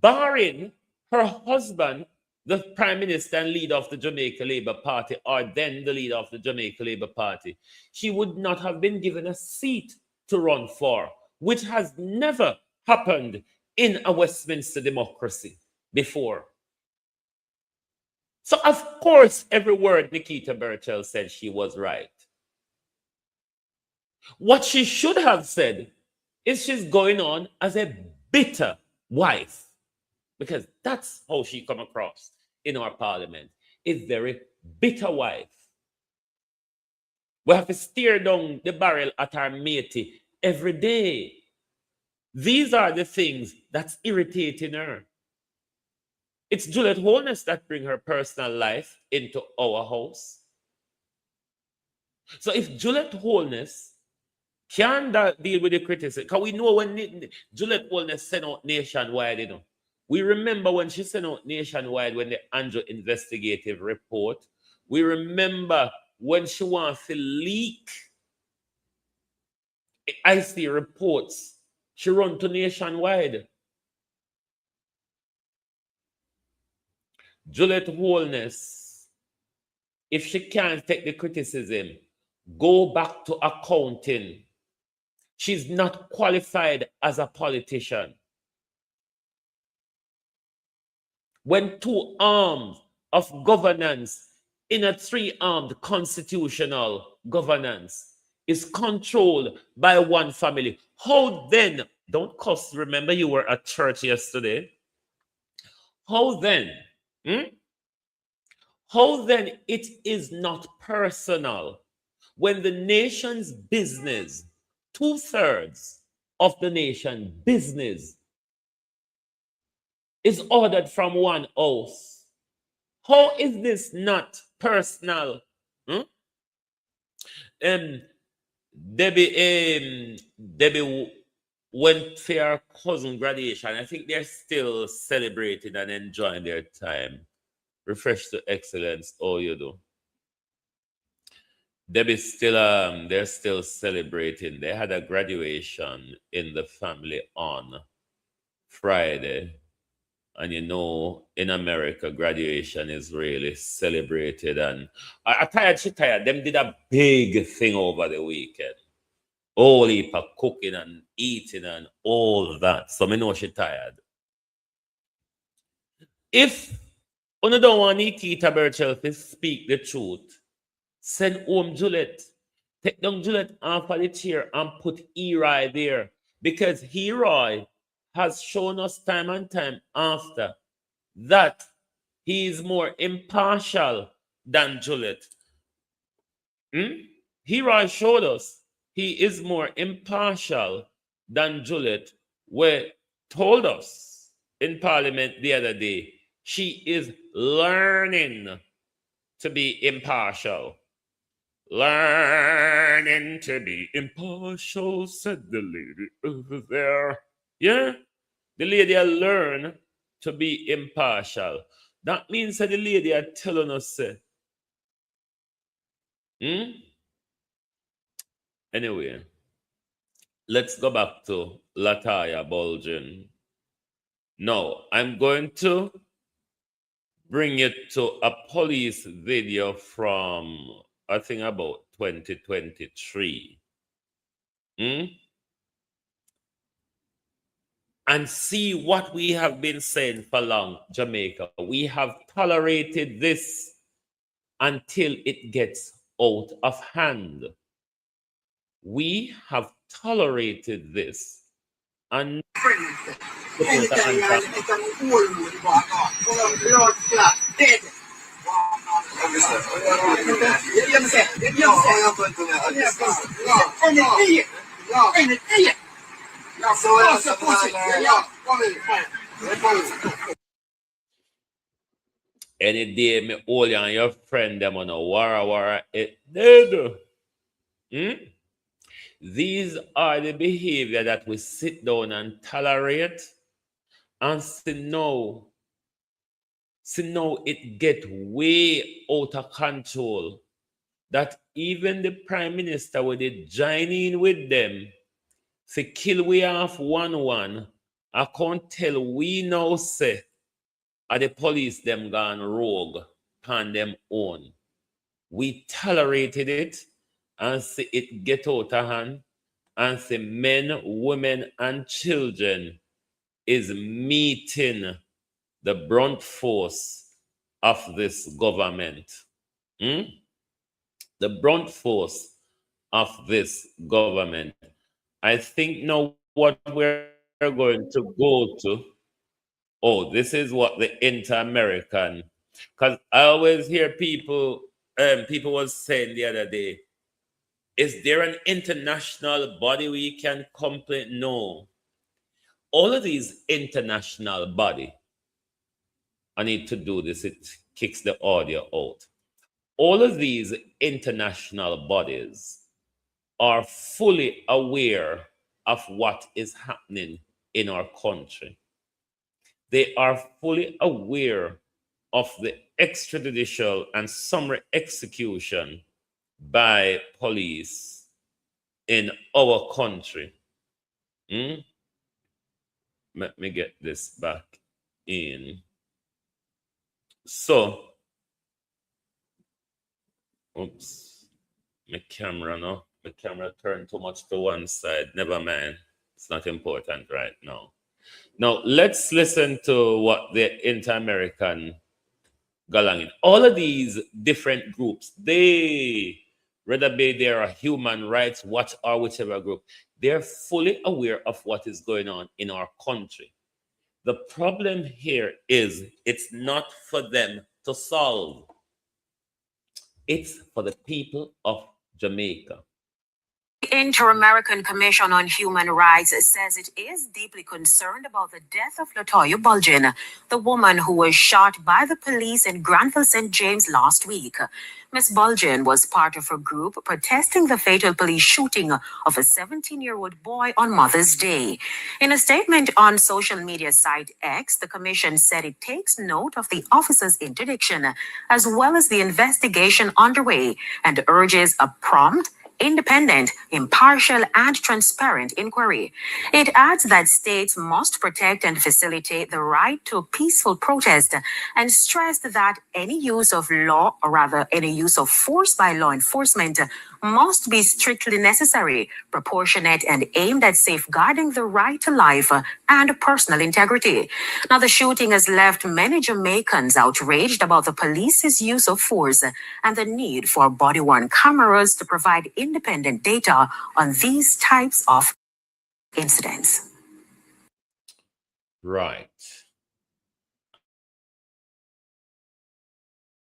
C: Barring her husband, the Prime Minister and leader of the Jamaica Labour Party, or then the leader of the Jamaica Labour Party, she would not have been given a seat to run for, which has never happened in a Westminster democracy before. So, of course, every word Nikita Burchell said, she was right. What she should have said is she's going on as a bitter wife, because that's how she come across in our parliament, a very bitter wife. We have to steer down the barrel at our matey every day. These are the things that's irritating her. It's Juliet Holness that bring her personal life into our house. So if Juliet Holness can deal with the criticism, because we know when Juliet Holness sent out nationwide, you know, we remember when she sent out nationwide when the Andrew Investigative report. We remember when she wants to leak IC reports. She run to nationwide. Juliet Holness, if she can't take the criticism, go back to accounting. She's not qualified as a politician. When two arms of governance in a three-armed constitutional governance is controlled by one family, how then, don't cuss, remember you were at church yesterday, how then it is not personal when the nation's business, 2/3 of the nation's business, is ordered from one house? How is this not personal? Debbie went for her cousin graduation. I think they're still celebrating and enjoying their time. Refresh to excellence. Oh, you do. Debbie's still they're still celebrating. They had a graduation in the family on Friday. And you know, in America, graduation is really celebrated. And she tired. Them did a big thing over the weekend. All heap of cooking and eating and all that. So I know she tired. If you don't want Nikita Burchell to speak the truth, send home Juliet. Take down Juliet off of the chair and put Eroy there. Because Eroy has shown us time and time after that he is more impartial than Juliet. Eroy showed us he is more impartial than Juliet. We told us in Parliament the other day, she is learning to be impartial. Learning to be impartial, said the lady over there. Yeah, the lady learn to be impartial. That means that the lady are telling us, Anyway, let's go back to Latoya Bulgin. Now, I'm going to bring it to a police video from, I think, about 2023. And see what we have been saying for long, Jamaica. We have tolerated this until it gets out of hand. We have tolerated this. And Any day me hold you and your friend them on a wara it dead. These are the behavior that we sit down and tolerate and see now it get way out of control that even the Prime Minister would join in with them to kill we off one. I can't tell we now say are the police them gone rogue on them own. We tolerated it and see it get out of hand and see men, women, and children is meeting the brunt force of this government. The brunt force of this government. I think now what we're going to go to, this is what the inter-American, because I always hear people was saying the other day, is there an international body we can complain? No. All of these international body, I need to do this, it kicks the audio out. All of these international bodies are fully aware of what is happening in our country. They are fully aware of the extrajudicial and summary execution by police in our country. Let me get this back in. So, oops, my camera turned too much to one side. Never mind. It's not important right now. Now, let's listen to what the Inter-American Galangin. All of these different groups, whether they're a human rights watch or whichever group, they're fully aware of what is going on in our country. The problem here is it's not for them to solve. It's for the people of Jamaica.
G: The Inter-American Commission on Human Rights says it is deeply concerned about the death of Latoya Bulgin, the woman who was shot by the police in Granville, St. James last week. Ms. Bulgin was part of a group protesting the fatal police shooting of a 17-year-old boy on Mother's Day. In a statement on social media site X, the commission said it takes note of the officer's interdiction as well as the investigation underway and urges a prompt, independent, impartial, and transparent inquiry. It adds that states must protect and facilitate the right to peaceful protest and stressed that any use of law, or rather any use of force by law enforcement, must be strictly necessary, proportionate, and aimed at safeguarding the right to life and personal integrity. Now, the shooting has left many Jamaicans outraged about the police's use of force and the need for body-worn cameras to provide independent data on these types of incidents.
C: Right.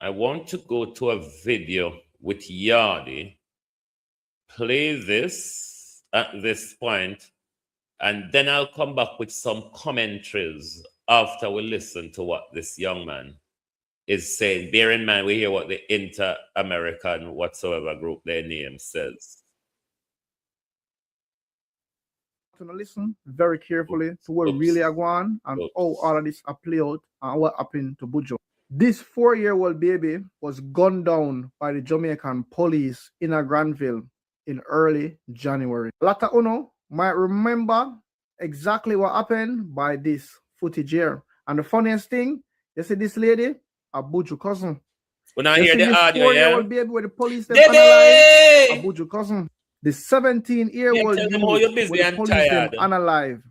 C: I want to go to a video with Yardi. Play this at this point, and then I'll come back with some commentaries after we listen to what this young man is saying. Bear in mind, we hear what the Inter-American whatsoever group their name says.
H: To listen very carefully to what really are going and how all of this are played out and what happened to Buju. This 4-year-old baby was gunned down by the Jamaican police in a Granville in early January. A lot of you might remember exactly what happened by this footage here. And the funniest thing, you see this lady, a Buju cousin.
C: When I hear the audio,
H: 4-year-old baby with the police analyze, a Buju cousin. The 17-year-old youth with the police them unalive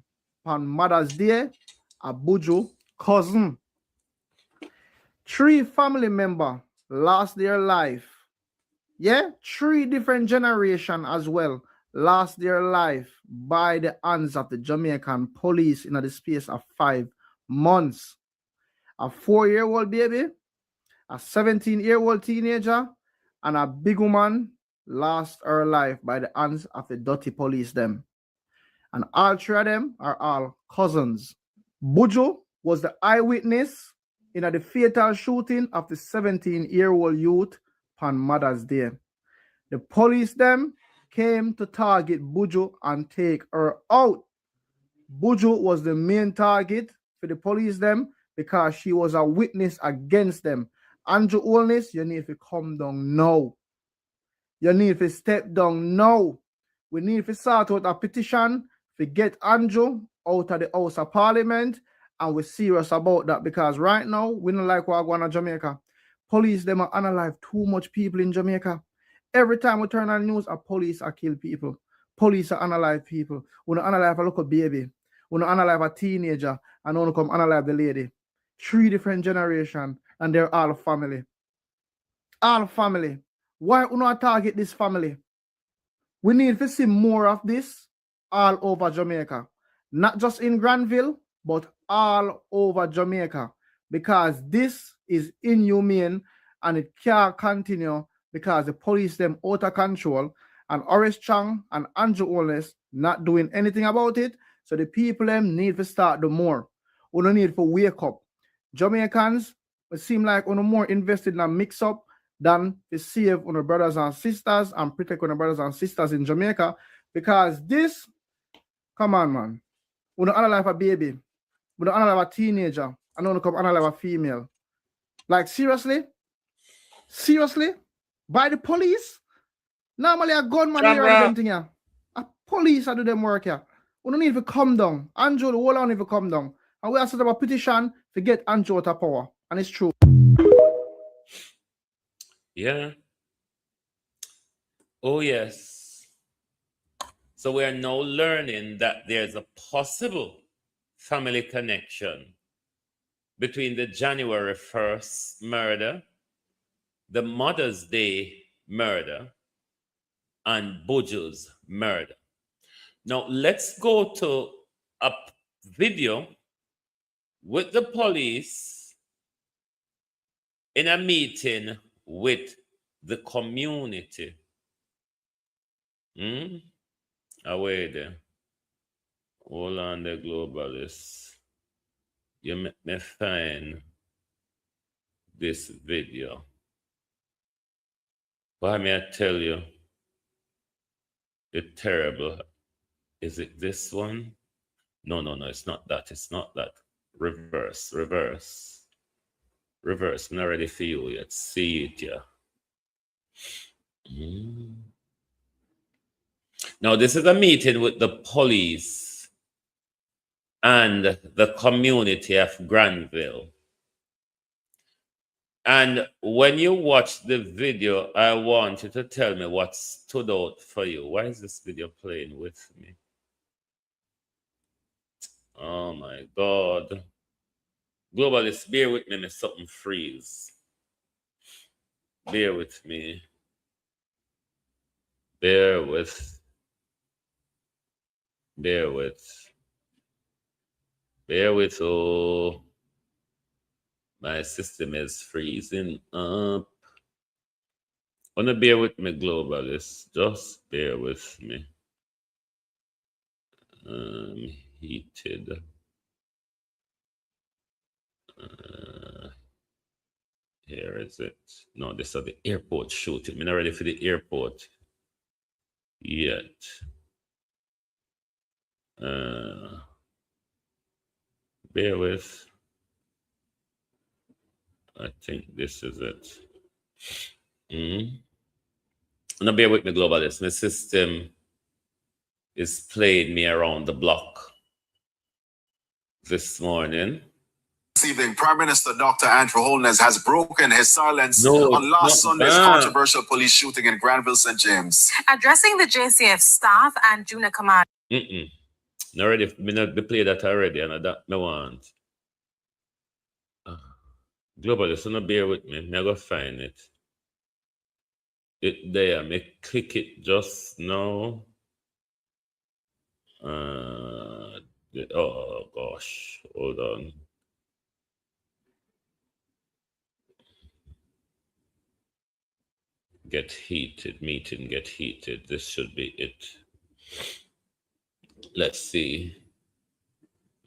H: on Mother's Day, a Buju cousin. 3 family members lost their life. Yeah, 3 different generations as well lost their life by the hands of the Jamaican police in the space of 5 months. A 4-year-old baby, a 17-year-old teenager, and a big woman lost her life by the hands of the dirty police them. And all three of them are all cousins. Buju was the eyewitness in the fatal shooting of the 17-year-old youth on Mother's Day. The police them came to target Buju and take her out. Buju was the main target for the police them because she was a witness against them. Andrew Holness, you need to come down now. You need to step down now. We need to sort out a petition to get Andrew out of the House of Parliament, and we're serious about that because right now, we don't like what going on in Jamaica. Police, them are unalive too much people in Jamaica. Every time we turn on the news, a police are kill people. Police are unalive people. We don't unalive a little baby. We don't unalive a teenager, and only come unalive the lady. 3 different generations, and they're all family. All family. Why we not target this family? We need to see more of this all over Jamaica. Not just in Granville, but all over Jamaica. Because this is inhumane and it can't continue because the police them out of control and Oris Chang and Andrew Holness not doing anything about it. So the people them need to start do more. We don't need to wake up. Jamaicans, it seem like we're more invested in a mix-up than to save our brothers and sisters and protect our brothers and sisters in Jamaica. Because this, come on, man. We don't analyze a baby. We don't analyze a teenager. I don't come analyze a female. Like, seriously? Seriously? By the police? Normally, a gunman here and them thing here. A police do them work here. We don't need to come down. Andrew, the whole lot need to come down. And we have set up a petition to get Andrew out of power. And it's true.
C: Yeah. Oh, yes. So we are now learning that there's a possible family connection between the January 1st murder, the Mother's Day murder, and Buju's murder. Now, let's go to a video with the police in a meeting with the community. Away there. Hold on the globalists. You make me find this video. Why may I tell you? It's terrible. Is it this one? No, it's not that. It's not that. Reverse. I'm not ready for you yet. See it, yeah. Now, this is a meeting with the police and the community of Granville. And when you watch the video, I want you to tell me what stood out for you. Why is this video playing with me? Oh my God. Globalists, bear with me, may something freeze. Bear with me. Bear with. Oh, my system is freezing up. Wanna bear with me, globalists? Just bear with me. Heated. Here is it. No, this is the airport shooting. I'm not ready for the airport yet. Bear with. I think this is it. Now bear with me, globalists. My system is playing me around the block this morning.
F: This evening, Prime Minister Dr. Andrew Holness has broken his silence on last Sunday's controversial police shooting in Granville, St. James.
G: Addressing the JCF staff and junior command.
C: Already, me not play that already, and that me want. Globally, so not bear with me. I go find it. It there. Me click it just now. Oh gosh, hold on. Get heated, meeting, get heated. This should be it. Let's see.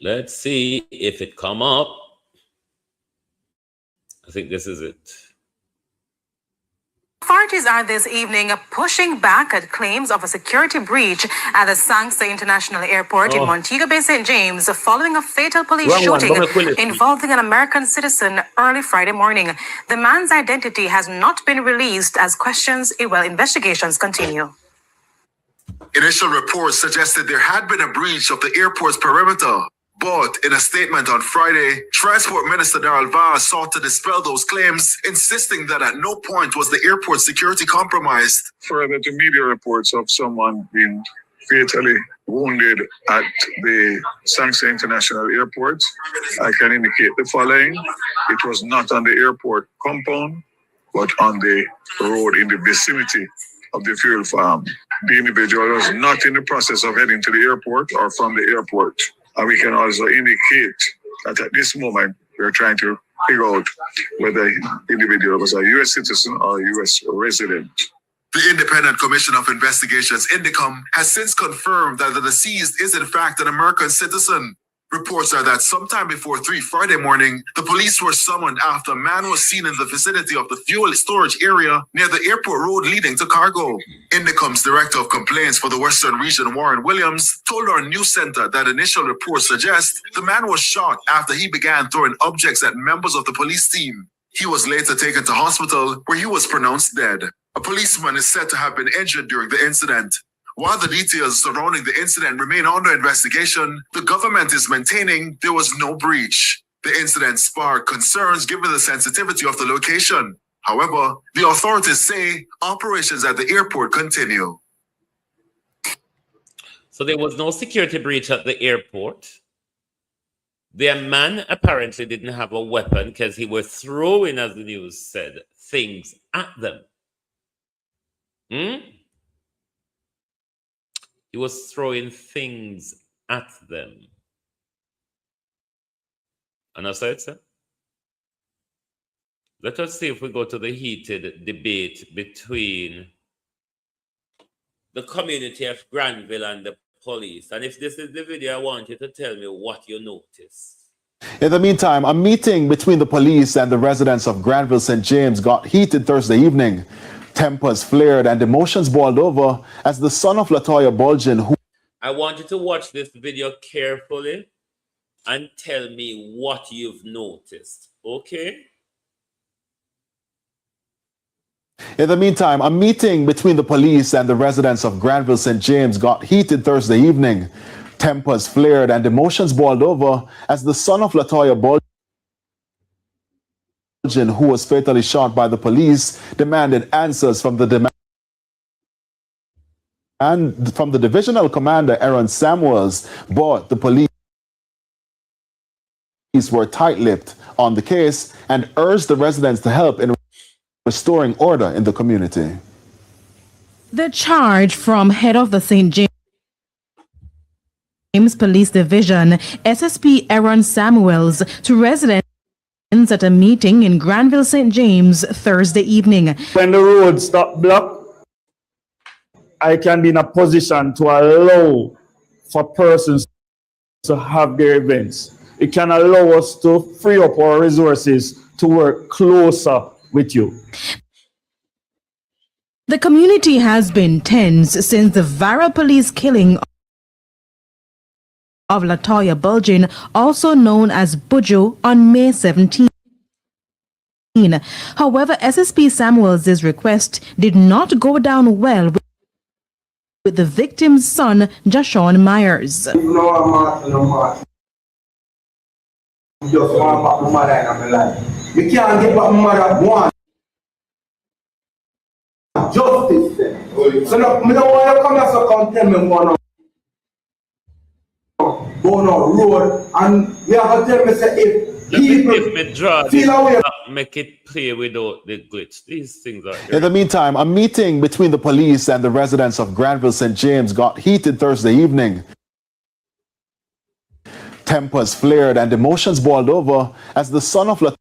C: Let's see if it come up. I think this is it.
G: Authorities are this evening pushing back at claims of a security breach at the Sangsa International Airport in Montego Bay, St. James, following a fatal police shooting involving an American citizen early Friday morning. The man's identity has not been released as investigations continue.
I: Initial reports suggested there had been a breach of the airport's perimeter. But in a statement on Friday, Transport Minister Vaz sought to dispel those claims, insisting that at no point was the airport's security compromised.
D: Further to media reports of someone being fatally wounded at the Sangsa International Airport, I can indicate the following. It was not on the airport compound, but on the road in the vicinity of the fuel farm. The individual was not in the process of heading to the airport or from the airport. And we can also indicate that at this moment, we're trying to figure out whether the individual was a U.S. citizen or a U.S. resident.
I: The Independent Commission of Investigations, INDICOM, has since confirmed that the deceased is in fact an American citizen. Reports are that sometime before 3 Friday morning, the police were summoned after a man was seen in the vicinity of the fuel storage area near the airport road leading to cargo. INDICOM's Director of Complaints for the Western Region, Warren Williams, told our news center that initial reports suggest the man was shot after he began throwing objects at members of the police team. He was later taken to hospital where he was pronounced dead. A policeman is said to have been injured during the incident. While the details surrounding the incident remain under investigation, the government is maintaining there was no breach. The incident sparked concerns given the sensitivity of the location. However, the authorities say operations at the airport continue.
C: So there was no security breach at the airport. The man apparently didn't have a weapon because he was throwing, as the news said, things at them. He was throwing things at them. And as I said, let us see if we go to the heated debate between the community of Granville and the police. And if this is the video, I want you to tell me what you noticed.
J: In the meantime, a meeting between the police and the residents of Granville, St. James got heated Thursday evening. Tempers flared and emotions boiled over as the son of Latoya Bulgin, who...
C: I want you to watch this video carefully and tell me what you've noticed, okay?
J: In the meantime, a meeting between the police and the residents of Granville, St. James got heated Thursday evening. Tempers flared and emotions boiled over as the son of Latoya Bulgin, who was fatally shot by the police, demanded answers from the divisional commander Aaron Samuels, but the police were tight-lipped on the case and urged the residents to help in restoring order in the community.
K: The charge from head of the St. James Police Division, SSP Aaron Samuels, to residents at a meeting in Granville, St. James, Thursday evening.
L: When the roads stop blocked, I can be in a position to allow for persons to have their events. It can allow us to free up our resources to work closer with you.
K: The community has been tense since the viral police killing of Latoya Bulgin, also known as Buju, on May 17. However, SSP Samuels' request did not go down well with the victim's son, Jashawn Myers.
M: You can't get back mother one. Justice. So now, I don't want to come here so come tell me one go on road and you have to tell me say if people feel away.
C: Make it play without the glitch. These things are...
J: In the meantime, a meeting between the police and the residents of Granville, St. James got heated Thursday evening. Tempers flared and emotions boiled over as the son of Latoya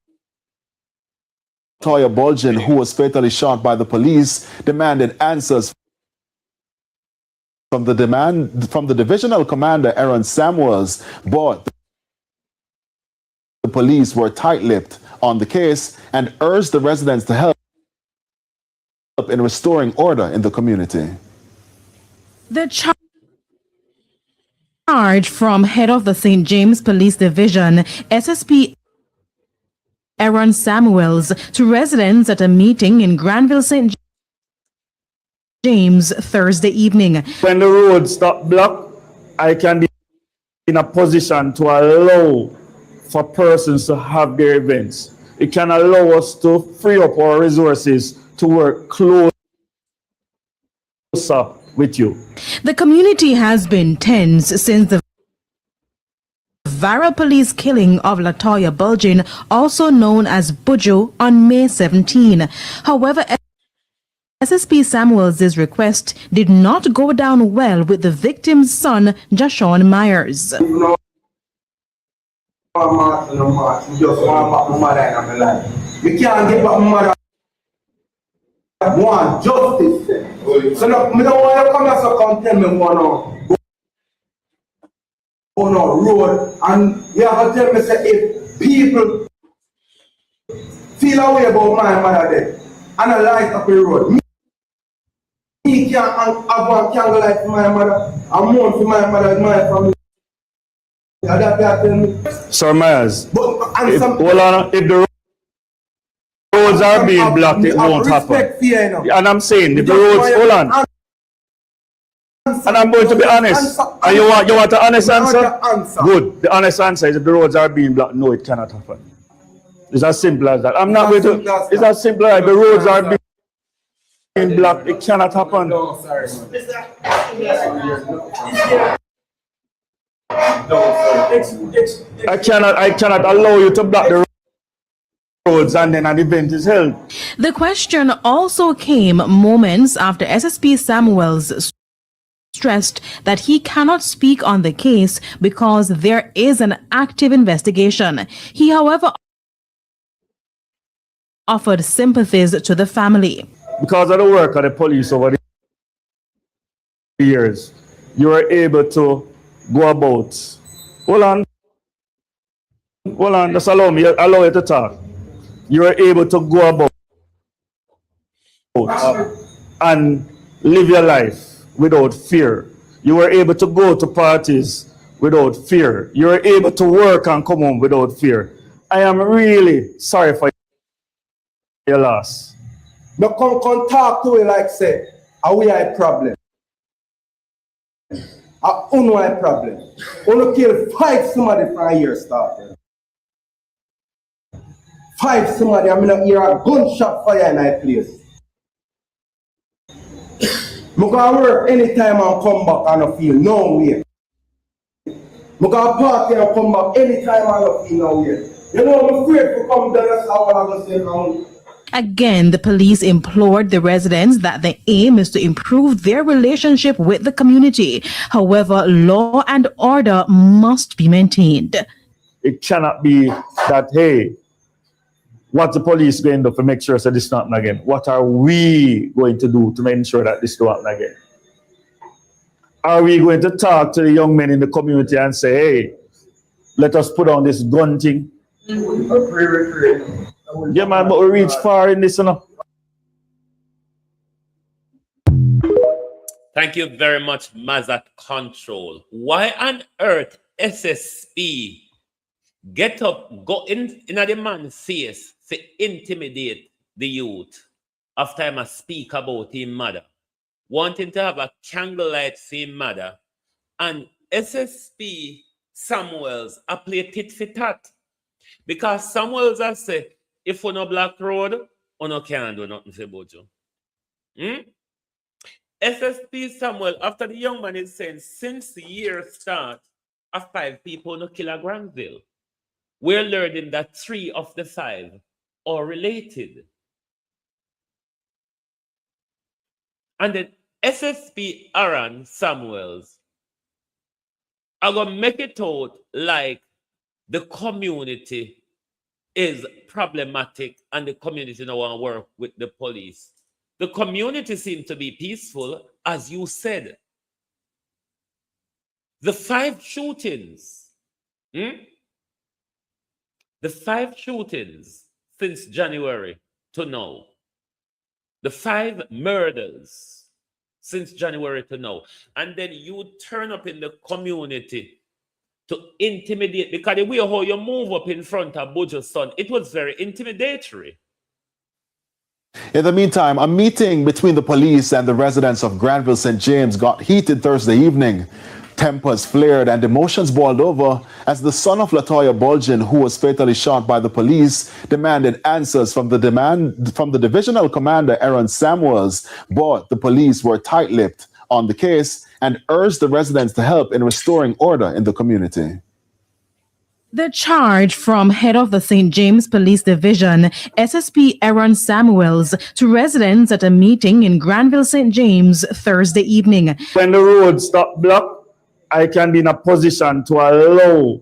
J: Bulgin, who was fatally shot by the police, demanded answers from the divisional commander, Aaron Samuels, but the police were tight-lipped on the case and urged the residents to help in restoring order in the community.
K: The charge from head of the St. James Police Division, SSP Aaron Samuels, to residents at a meeting in Granville, St. James Thursday evening.
L: When the roads stop blocked, I can be in a position to allow for persons to have their events. It can allow us to free up our resources to work closer with you.
K: The community has been tense since the viral police killing of Latoya Bulgin, also known as Buju, on May 17. However, SSP Samuels' request did not go down well with the victim's son, Jashawn Myers.
M: You can't get back mother. Want justice. So no, me don't want you come here so come tell me go on a road and you have to tell me say if people feel a way about my mother there and I light up the road. Me can't have one candle light for my mother and mourn for my mother and my family.
L: Sir Myers, if the roads are being blocked, it won't happen. And I'm saying, if the roads, hold on. And I'm going to be honest. And you want an honest answer? Good. The honest answer is if the roads are being blocked, no, it cannot happen. It's as simple as that. I'm not going to, it's as simple as the roads are being blocked, it cannot happen. I cannot allow you to block the roads and then an event is held.
K: The question also came moments after SSP Samuels stressed that he cannot speak on the case because there is an active investigation. He, however, offered sympathies to the family.
L: Because of the work of the police over the years, you were able to go about. Hold on, just allow you to talk. You were able to go about and live your life without fear. You were able to go to parties without fear. You were able to work and come home without fear. I am really sorry for your loss.
M: But come talk to you like say, are we a problem? Are you a problem? You kill 5 somebody from here started. 5 somebody, I mean, hear a gunshot fire in my place. I go work anytime I come back and I feel no way. I go party and come back anytime I feel no way. You know, I'm afraid to come down, that's how I'm going to say now.
K: Again, the police implored the residents that the aim is to improve their relationship with the community. However, law and order must be maintained.
L: It cannot be that, hey, what's the police going to do to make sure that this not happen again? What are we going to do to make sure that this don't happen again? Are we going to talk to the young men in the community and say, hey, let us put on this gun thing? Yeah, man, but we reach far in this, you know.
C: Thank you very much, Mazat Control. Why on earth SSP get up, go in the man's face to intimidate the youth after him speak about his mother, wanting to have a candlelight for his mother, and SSP Samuels a play tit for tat? Because Samuels has said, if we no block road, we no can do nothing for Buju. SSP Samuel, after the young man is saying, since the year start, of 5 people no kill a Granville, we're learning that 3 of the 5 are related. And then SSP Aaron Samuels are going to make it out like the community is problematic and the community don't want to work with the police. The community seems to be peaceful, as you said. The 5 shootings, the 5 shootings since January to now, the 5 murders since January to now, and then you turn up in the community to intimidate, because the way how you move up in front of Buju's son, it was very intimidatory.
J: In the meantime, a meeting between the police and the residents of Granville St. James got heated Thursday evening. Tempers flared and emotions boiled over as the son of Latoya Bulgin, who was fatally shot by the police, demanded answers from the divisional commander Aaron Samuels. But the police were tight-lipped on the case and urged the residents to help in restoring order in the community.
K: The charge from head of the St. James Police Division, SSP Aaron Samuels, to residents at a meeting in Granville, St. James, Thursday evening.
L: When the roads stop blocked, I can be in a position to allow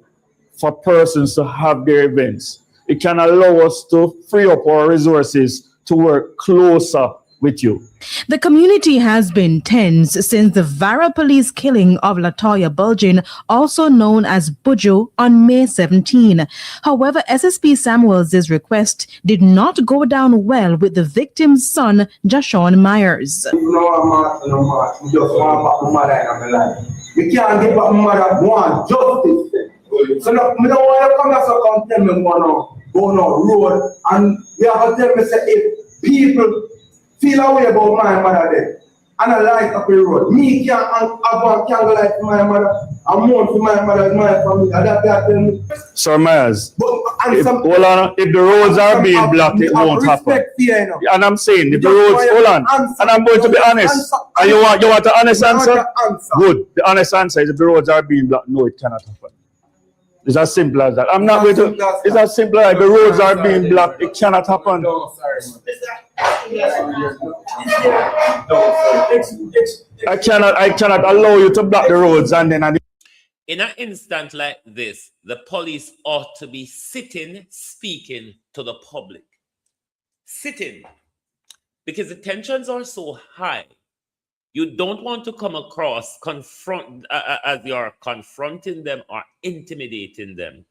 L: for persons to have their events. It can allow us to free up our resources to work closer with you.
K: The community has been tense since the Vara police killing of Latoya Bulgin, also known as Buju, on May 17. However, SSP Samuels' request did not go down well with the victim's son, Jashawn Myers.
M: We can't give up mother one justice. So no, me don't want to come here so come tell me go on road and you have to tell me say if people feel away about my mother there and I light up the road. Me can't have one candle light for my mother and mourn for my mother and my family. And that tell me.
L: Sir Myers, if the roads are being blocked, it won't happen. And I'm saying, if the roads, hold on, and I'm going to be honest. And you want an honest answer? Good. The honest answer is if the roads are being blocked, no, it cannot happen. It's as simple as that. I'm not going to, it's as simple as the roads are being blocked, it cannot happen. I cannot allow you to block the roads and then
C: in an instant like this, the police ought to be sitting, speaking to the public. Sitting. Because the tensions are so high. You don't want to come across as you're confronting them or intimidating them.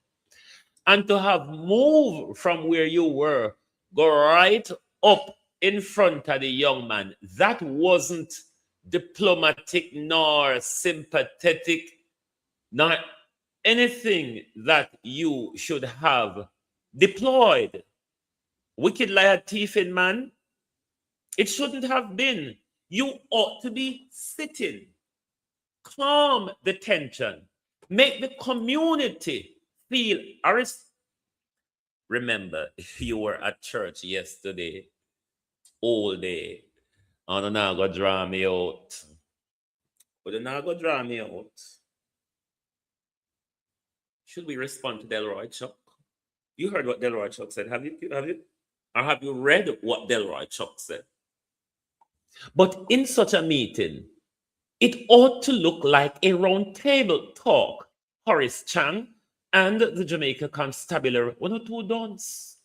C: And to have moved from where you were, go right up in front of the young man, that wasn't diplomatic nor sympathetic, nor anything that you should have deployed. Wicked liar, thieving man, it shouldn't have been. You ought to be sitting, calm the tension, make the community feel. Remember, if you were at church yesterday, all day, and you're not going to draw me out. But you're not going to draw me out. Should we respond to Delroy Chuck? You heard what Delroy Chuck said. Have you? Or have you read what Delroy Chuck said? But in such a meeting, it ought to look like a round table talk. Horace Chang and the Jamaica Constabulary, 1 or 2 dons.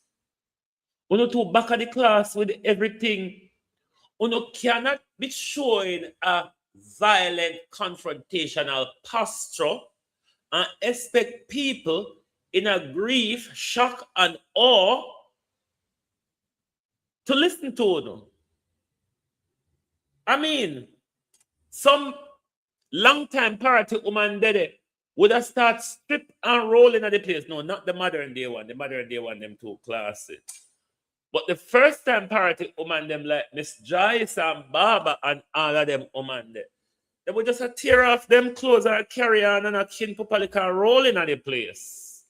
C: 1 or 2 back of the class with everything. You cannot be showing a violent, confrontational posture and expect people in a grief, shock, and awe to listen to you. I mean, some long-time party woman did it would have started strip and rolling at the place. No, not the modern day one. The modern day one, them too classy. But the first time party woman, them like Miss Joyce and Baba and all of them woman there, they would just tear off them clothes and carry on and a kin popalika rolling at the place.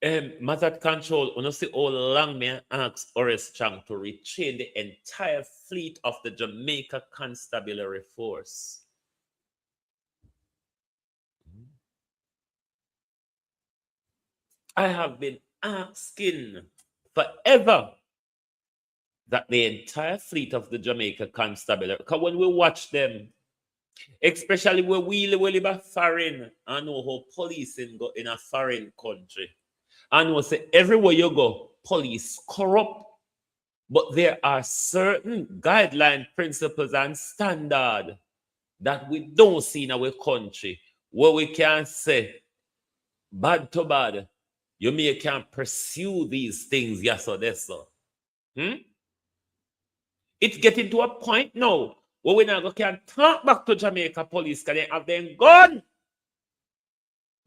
C: Mazat Control, when you see how long me ask Horace Chang to retrain the entire fleet of the Jamaica Constabulary Force. I have been asking forever that the entire fleet of the Jamaica Constabulary, because when we watch them, especially when we live in foreign, I know how policing go in a foreign country. I know say everywhere you go, police corrupt. But there are certain guideline principles and standards that we don't see in our country where we can say, bad to bad, you may can pursue these things, yes or this. It's getting to a point now where we now can talk back to Jamaica police because they have them gone.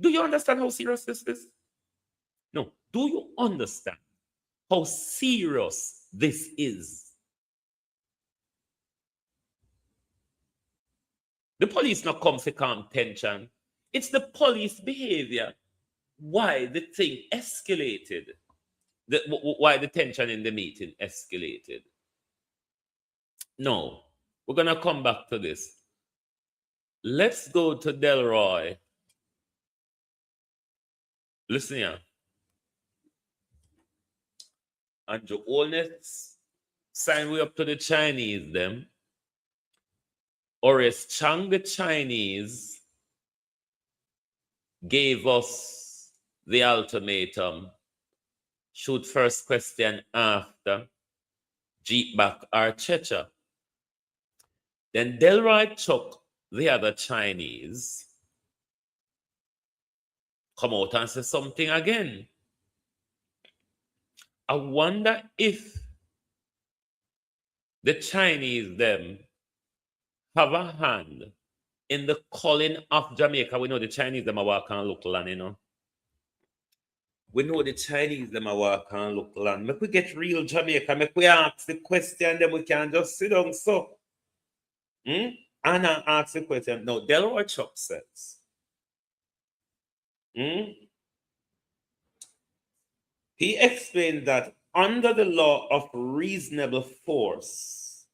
C: Do you understand how serious this is? No. Do you understand how serious this is? The police not come to calm tension. It's the police behavior. Why the thing escalated. Why the tension in the meeting escalated. No, we're going to come back to this. Let's go to Delroy. Listen here. Andrew Holness signed way up to the Chinese, them. Horace Chang, the Chinese, gave us the ultimatum. Shoot first question after. Jeep back or Checha. Then Delroy Chuck, the other Chinese, come out and say something again. I wonder if the Chinese them have a hand in the calling of Jamaica. We know the Chinese them are walking and look land, you know. We know the Chinese them are walking and look land. Make we get real Jamaica. Make we ask the question, then we can just sit down so. And I ask the question. No, Delroy Chuck says. He explained that under the law of reasonable force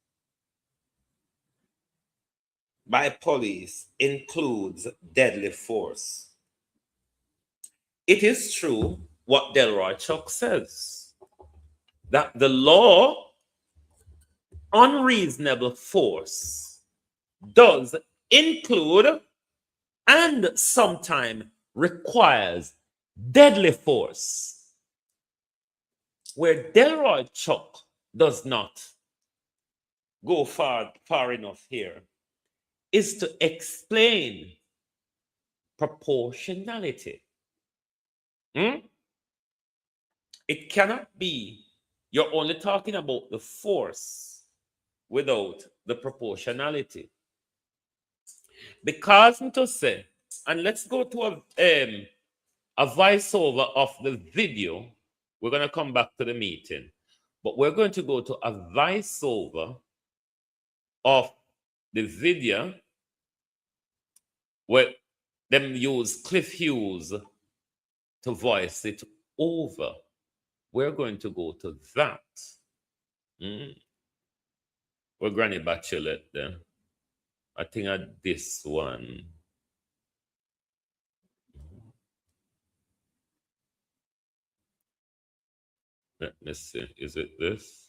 C: by police includes deadly force. It is true what Delroy Chuck says, that the law on reasonable force does include and sometimes requires deadly force. Where Delroy Chuck does not go far enough here is to explain proportionality. It cannot be you're only talking about the force without the proportionality. Because to say, and let's go to a voiceover of the video. We're going to come back to the meeting, but we're going to go to a voiceover of the video where them use Cliff Hughes to voice it over. We're going to go to that. We're Granny Bachelet there. I think at this one. Let me see. Is it this?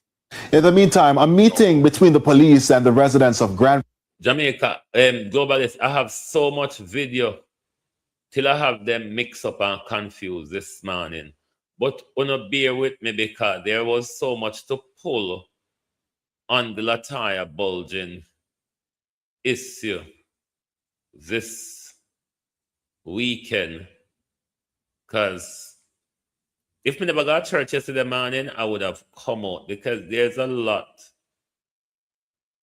J: In the meantime, a meeting between the police and the residents of Granville.
C: Jamaica, globalist, I have so much video till I have them mixed up and confused this morning. But wanna bear with me because there was so much to pull on the Latoya Bulgin issue this weekend. Because if me never got church yesterday morning, I would have come out because there's a lot.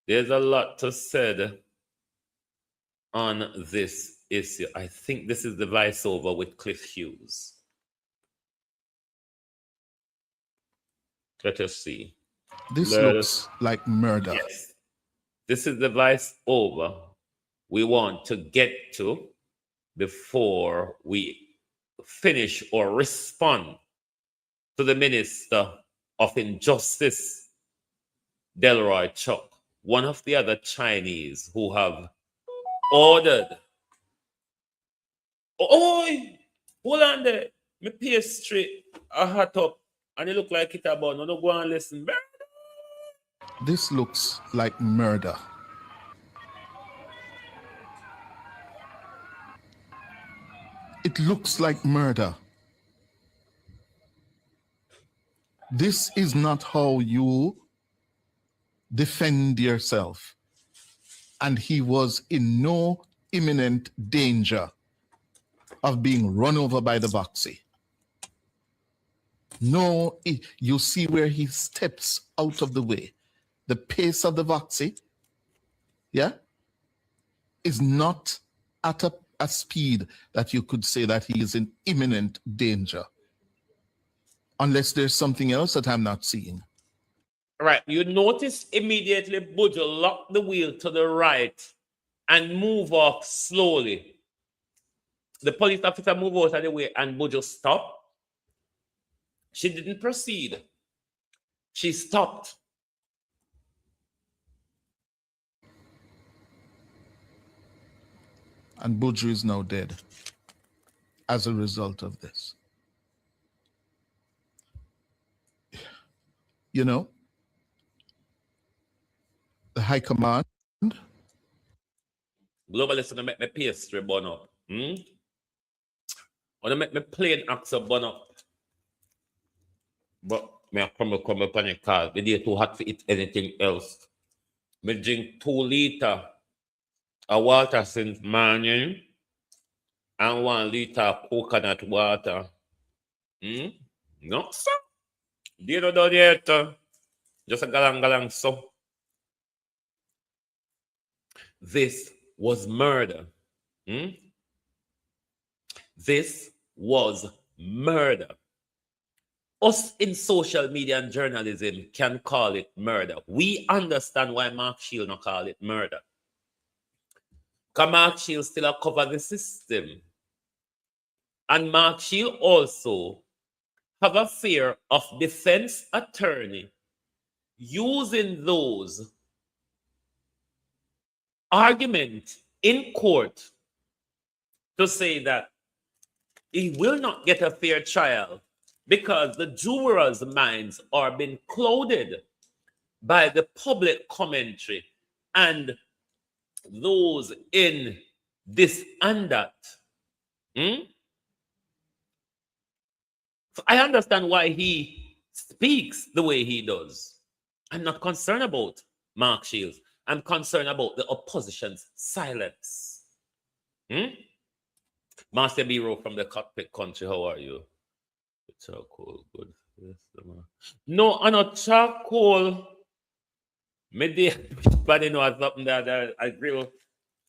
C: There's a lot to said on this issue. I think this is the voiceover with Cliff Hughes. Let us see.
N: This looks like murder.
C: Yes. This is the voiceover we want to get to before we finish or respond to the Minister of Injustice, Delroy Chuck, one of the other Chinese who have ordered. Oh, hold on there. My pastry a hot up and it look like it about. No, go and listen.
N: This looks like murder. It looks like murder. This is not how you defend yourself. And he was in no imminent danger of being run over by the Voxy. No, you see where he steps out of the way. The pace of the Voxy, yeah, is not at a speed that you could say that he is in imminent danger. Unless there's something else that I'm not seeing.
C: Right, you notice immediately Buju lock the wheel to the right and move off slowly. The police officer moved out of the way and Buju stopped. She didn't proceed. She stopped.
N: And Buju is now dead as a result of this. You know, the High Command.
C: Globalist gonna make me pastry burn up. Wanna make me plain axle burn up. But me come upon your car. The day too hot to eat anything else. Me drink 2 liters of water since morning and 1 liter of coconut water. No, sir. Do you know yet? Just a galang so. This was murder. This was murder. Us in social media and journalism can call it murder. We understand why Mark Shield not call it murder. Because Mark Shield still cover the system. And Mark Shield also have a fear of defense attorney using those arguments in court to say that he will not get a fair trial because the jurors' minds are being clouded by the public commentary and those in this and that. So I understand why he speaks the way he does. I'm not concerned about Mark Shields. I'm concerned about the opposition's silence. Master Biro from the cockpit country, how are you? Charcoal, good. Yes, no, I'm not charcoal. Maybe, but you know, I something that I grill.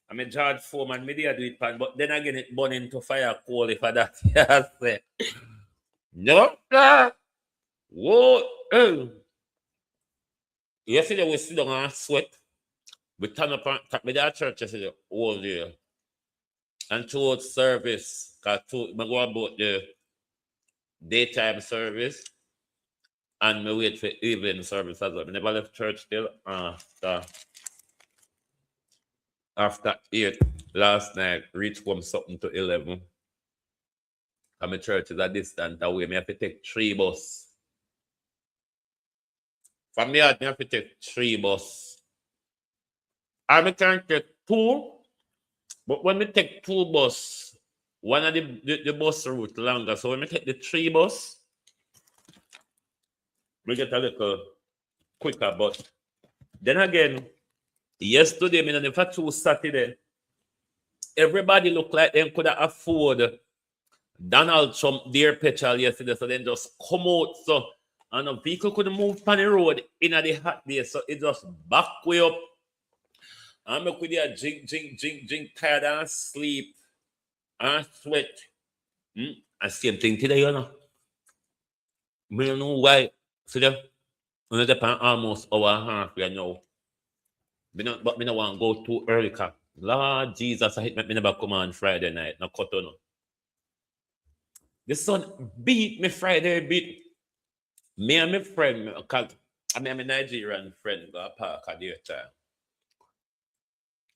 C: I'm a George Foreman, maybe I do it pan, but then again, it burn into fire coal if I that. Yes, no, whoa, yesterday we sit down and sweat. We turn up and with our church yesterday all day. And towards service, because I go about the daytime service and me wait for evening service as well. I never left church till after 8 last night, reached home something to 11. And my church is a distant away. I have to take 3 bus. From here, I have to take 3 bus. I can take 2, but when we take 2 bus, one of the bus route longer. So when we take the 3 bus, we get a little quicker. But then again, yesterday, I mean, for 2 Saturday, everybody looked like they could afford Donald Trump deer petrol yesterday. So then just come out. So and the vehicle couldn't move on the road in the hot day. So it just back way up. I'm with you drink, tired and sleep and sweat. And same thing today, you know. I don't know why. See them? We depend almost hour and a half right now. But I don't want to go too early. Cause Lord Jesus, I hit me never come on Friday night. No cut on. The sun beat me Friday beat. Me and my friend, because I'm a Nigerian friend, go park at the time.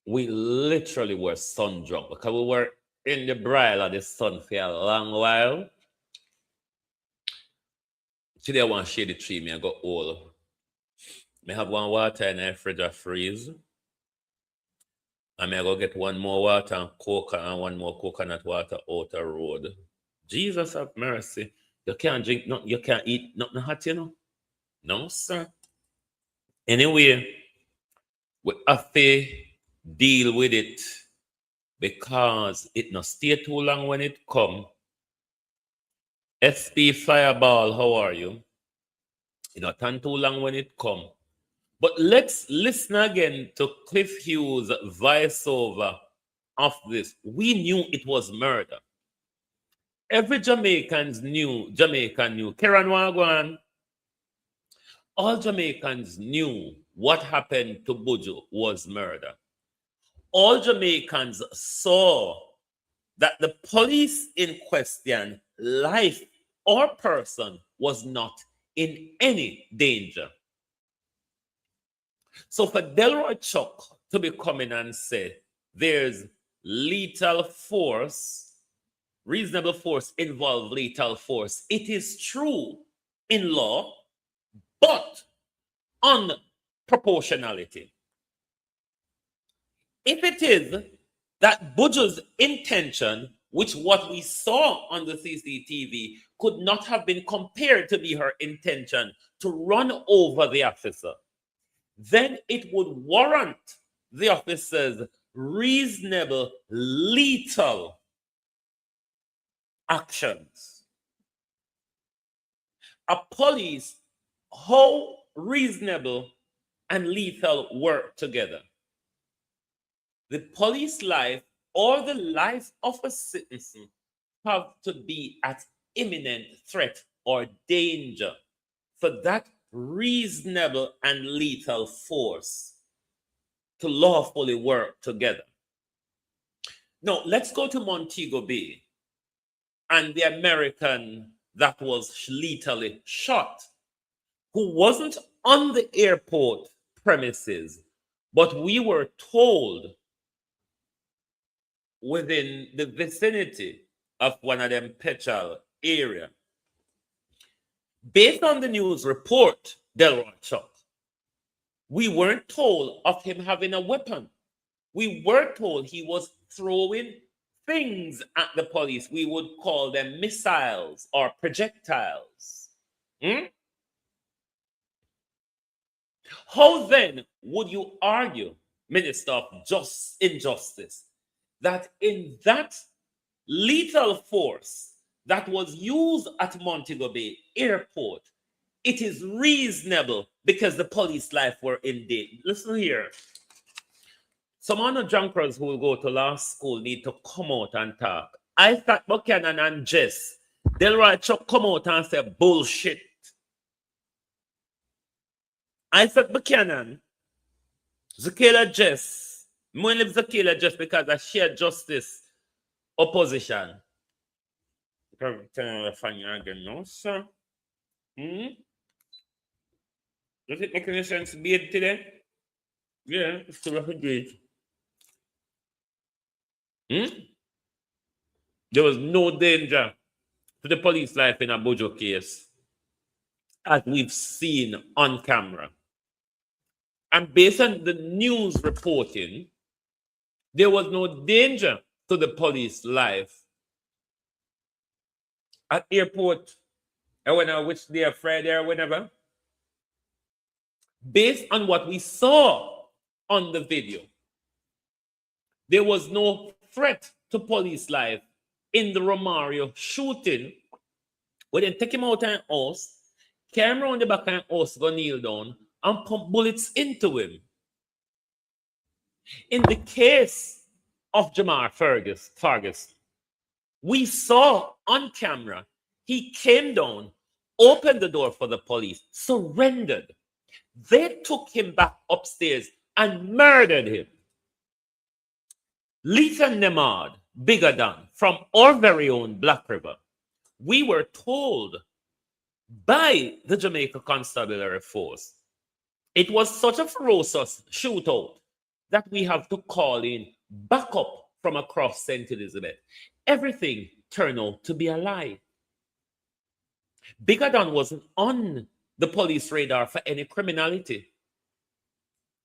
C: We literally were sun drunk because we were in the brile of the sun for a long while. Today I want to shade the tree, me I got old. I have 1 water in the fridge of freeze. And I go get 1 more water and coconut and 1 more coconut water out the road. Jesus have mercy. You can't drink nothing, you can't eat nothing hot, you know? No, sir. Anyway, we have to deal with it because it not stay too long when it come. SP Fireball, how are you? It not turn too long when it come. But let's listen again to Cliff Hughes' voiceover of this. We knew it was murder. Every Jamaican knew. Karen Wagwan, all Jamaicans knew what happened to Buju was murder. All Jamaicans saw that the police in question, life or person, was not in any danger. So for Delroy Chuck to be coming and say there's lethal force, reasonable force involved lethal force, it is true in law, but on proportionality. If it is that Buju's intention, which what we saw on the CCTV, could not have been compared to be her intention to run over the officer, then it would warrant the officer's reasonable lethal actions. A police, how reasonable and lethal work together. The police life or the life of a citizen have to be at imminent threat or danger for that reasonable and lethal force to lawfully work together. Now, let's go to Montego Bay and the American that was lethally shot, who wasn't on the airport premises, but we were told within the vicinity of one of them petrol area. Based on the news report, Delroy Chuck, we weren't told of him having a weapon. We were told he was throwing things at the police. We would call them missiles or projectiles. How then would you argue, Minister of Injustice, that in that lethal force that was used at Montego Bay Airport, it is reasonable because the police life were in danger? Listen here. Some of the junkers who will go to law school need to come out and talk. I thought Buchanan and Jess, Delroy Chuck come out and say bullshit. I thought Buchanan, Zakela Jess, more live Zakela Jess because I share justice opposition. No, sir. Does it make any sense to be today? Yeah, it's still a great. There was no danger to the police life in a Buju case, as we've seen on camera. And based on the news reporting, there was no danger to the police life at airport, or when which day, Friday or whenever. Based on what we saw on the video, there was no threat to police life in the Romario shooting, where they take him out of the house, carry him around the back of the house, go kneel down, and pump bullets into him. In the case of Jamar Fergus, we saw on camera, he came down, opened the door for the police, surrendered. They took him back upstairs and murdered him. Lisa Nemad, Bigadan, from our very own Black River, we were told by the Jamaica Constabulary Force it was such a ferocious shootout that we have to call in backup from across St. Elizabeth. Everything turned out to be a lie. Bigadan wasn't on the police radar for any criminality.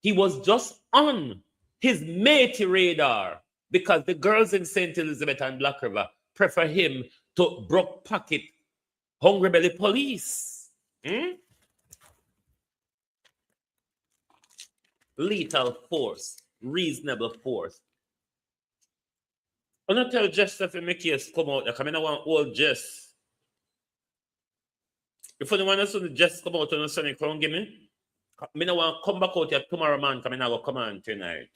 C: He was just on his matey radar because the girls in St. Elizabeth and Black River prefer him to broke pocket, hungry belly police. lethal force, reasonable force. I'm not tell Jess if my case come out, because I don't want old Jess. If anyone else want Jess come out on the Sunday, come give me. I don't want to come back out here tomorrow, man, because I don't go come on tonight.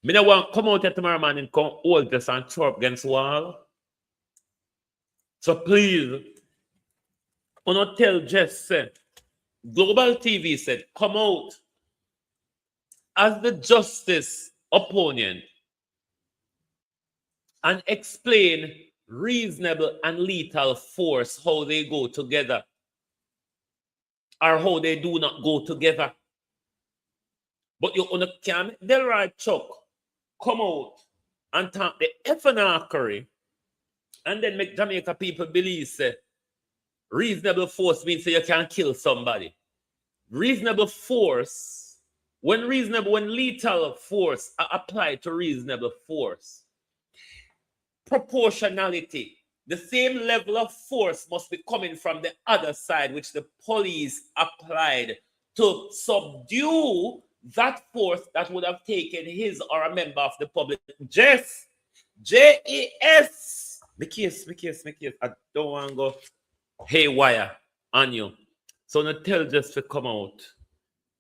C: I don't want to come out here tomorrow, man, and come hold this and throw up against the wall. So please, I not tell Jess, say, Global TV said, come out as the justice opponent and explain reasonable and lethal force, how they go together or how they do not go together. But you can't make Delroy Chuck come out and talk the effing and then make Jamaica people believe say reasonable force means you can kill somebody. Reasonable force, when lethal force are applied to reasonable force, proportionality, the same level of force must be coming from the other side, which the police applied to subdue that force that would have taken his or a member of the public. Jess, J-E-S. My case. I don't want to go haywire on you. So now tell Jess to come out.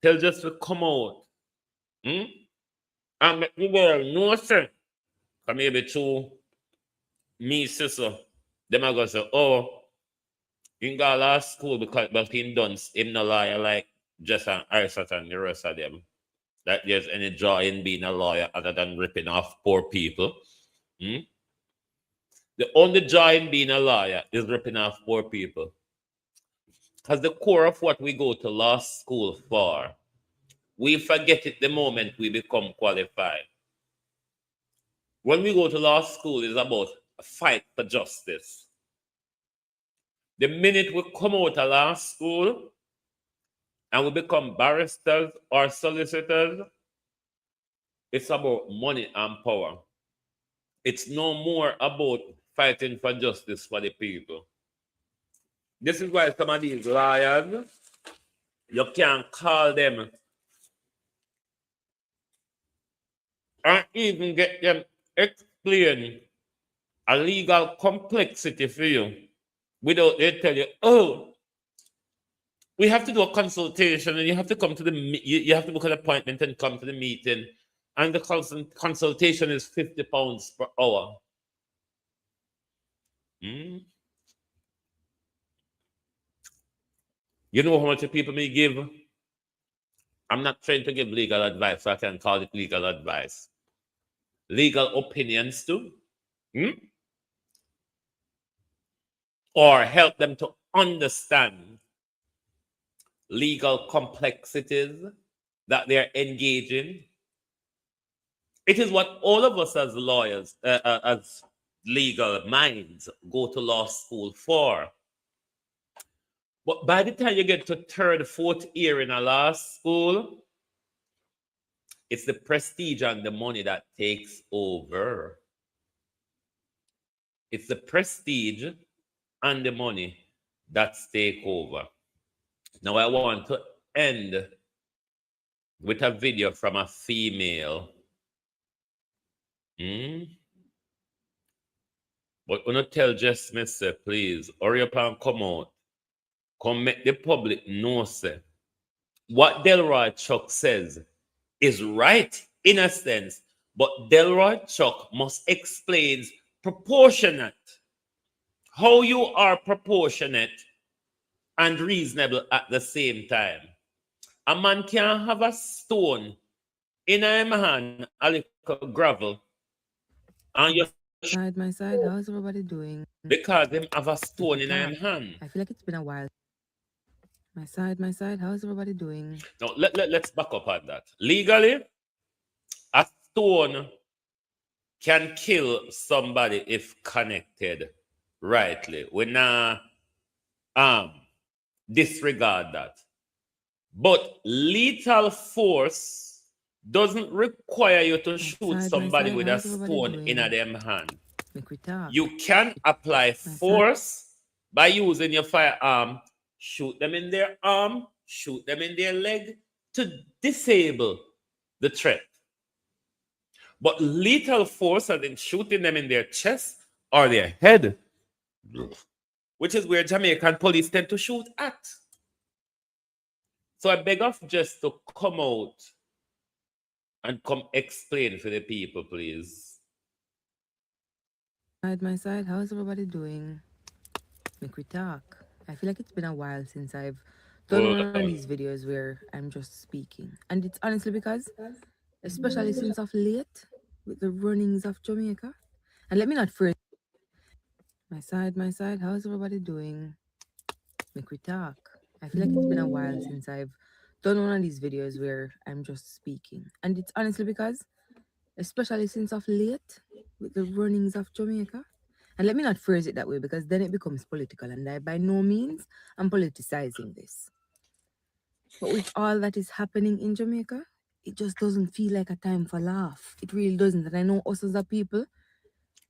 C: Tell Jess to come out. And make the world know, sir. Because maybe through me, sister, them are going to say, oh, he can go to school but he done him no lawyer like Jess and Arisat and the rest of them. That there's any joy in being a lawyer other than ripping off poor people. The only joy in being a lawyer is ripping off poor people. Because the core of what we go to law school for, we forget it the moment we become qualified. When we go to law school, it's about a fight for justice. The minute we come out of law school and we become barristers or solicitors, it's about money and power. It's no more about fighting for justice for the people. This is why some of these lawyers, you can't call them and even get them explain a legal complexity for you without they tell you, oh, we have to do a consultation and you have to come to you have to book an appointment and come to the meeting. And the consultation is £50 per hour. You know how much people may give? I'm not trying to give legal advice, so I can call it legal advice. Legal opinions too. Or help them to understand legal complexities that they're engaging. It is what all of us as lawyers, as legal minds, go to law school for. But by the time you get to third, fourth year in a law school, it's the prestige and the money that takes over. It's the prestige and the money that take over. Now I want to end with a video from a female. But when I tell Jess Mister, please, hurry up and come out. Come make the public know, say, what Delroy Chuck says is right in a sense, but Delroy Chuck must explain proportionate. How you are proportionate and reasonable at the same time. A man can't have a stone in him hand, a little gravel, and you
O: my side, how's everybody doing?
C: because him have a stone in him hand.
O: I feel like it's been a while. My side, how's everybody doing?
C: Now, let's back up on that. Legally, a stone can kill somebody if connected rightly. We now disregard that. But lethal force doesn't require you to shoot somebody with a stone in a them hand. You can apply force by using your firearm, shoot them in their arm, shoot them in their leg to disable the threat. But lethal force, as in shooting them in their chest or their head, which is where Jamaican police tend to shoot at. So I beg of just to come out and come explain for the people, please.
O: My side, how's everybody doing? Make we talk. I feel like it's been a while since I've done one of these videos where I'm just speaking. And it's honestly because, especially since of late, with the runnings of Jamaica. And let me not phrase my side, how's everybody doing? Make we talk. I feel like it's been a while since I've done one of these videos where I'm just speaking. And it's honestly because, especially since of late, with the runnings of Jamaica. And let me not phrase it that way because then it becomes political. And I by no means am politicizing this. But with all that is happening in Jamaica, it just doesn't feel like a time for laugh. It really doesn't. And I know us as a people,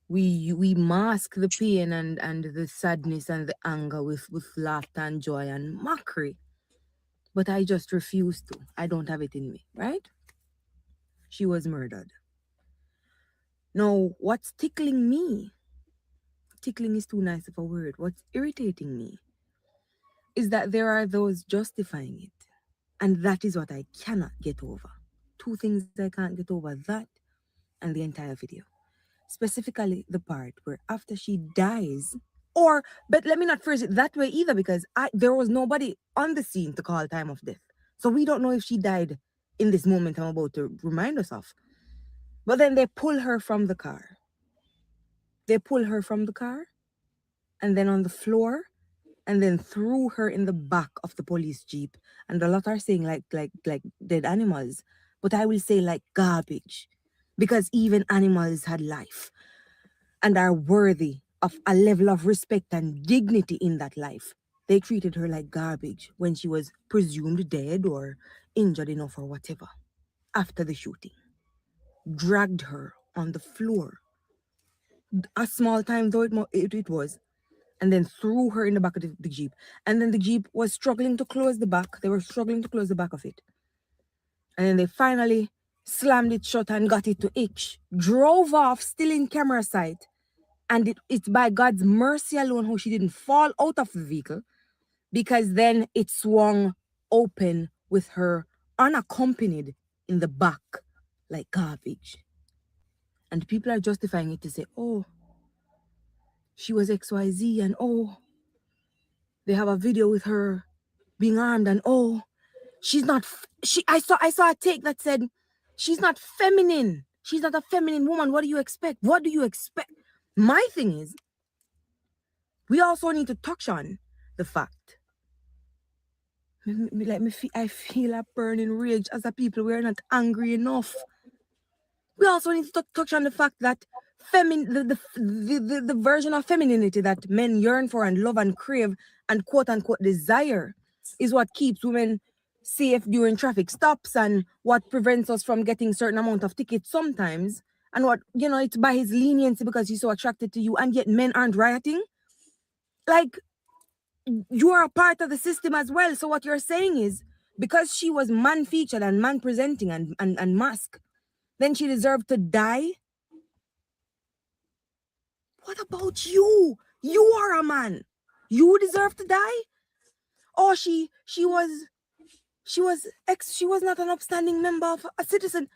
O: we mask the pain and the sadness and the anger with laughter and joy and mockery. But I just refuse to. I don't have it in me, right? She was murdered. Now, what's tickling me? Tickling is too nice of a word. What's irritating me is that there are those justifying it. And that is what I cannot get over. Two things I can't get over, that and the entire video. Specifically the part where after she dies, but let me not phrase it that way either because there was nobody on the scene to call time of death. So we don't know if she died in this moment I'm about to remind us of. But then they pull her from the car. And then on the floor, and then threw her in the back of the police jeep. And a lot are saying like dead animals, but I will say like garbage, because even animals had life and are worthy of a level of respect and dignity in that life. They treated her like garbage when she was presumed dead or injured enough or whatever. After the shooting, dragged her on the floor, a small time though it was, and then threw her in the back of the Jeep. And then the Jeep was struggling to close the back. They were struggling to close the back of it. And then they finally slammed it shut and got it to itch. Drove off, still in camera sight. And it's by God's mercy alone how she didn't fall out of the vehicle, because then it swung open with her unaccompanied in the back like garbage. And people are justifying it to say, oh, she was XYZ, and oh, they have a video with her being armed, and oh, she's not, I saw a take that said, she's not feminine. She's not a feminine woman. What do you expect? What do you expect? My thing is, we also need to touch on the fact, I feel a burning rage as a people. We're not angry enough. We also need to touch on the fact that the version of femininity that men yearn for and love and crave and quote unquote desire is what keeps women safe during traffic stops and what prevents us from getting certain amount of tickets sometimes, and what, it's by his leniency because he's so attracted to you, and yet men aren't rioting. Like, you are a part of the system as well. So what you're saying is, because she was man featured and man presenting and mask, then she deserved to die. What about you? You are a man. You deserve to die? Or she was not an upstanding member of a citizen.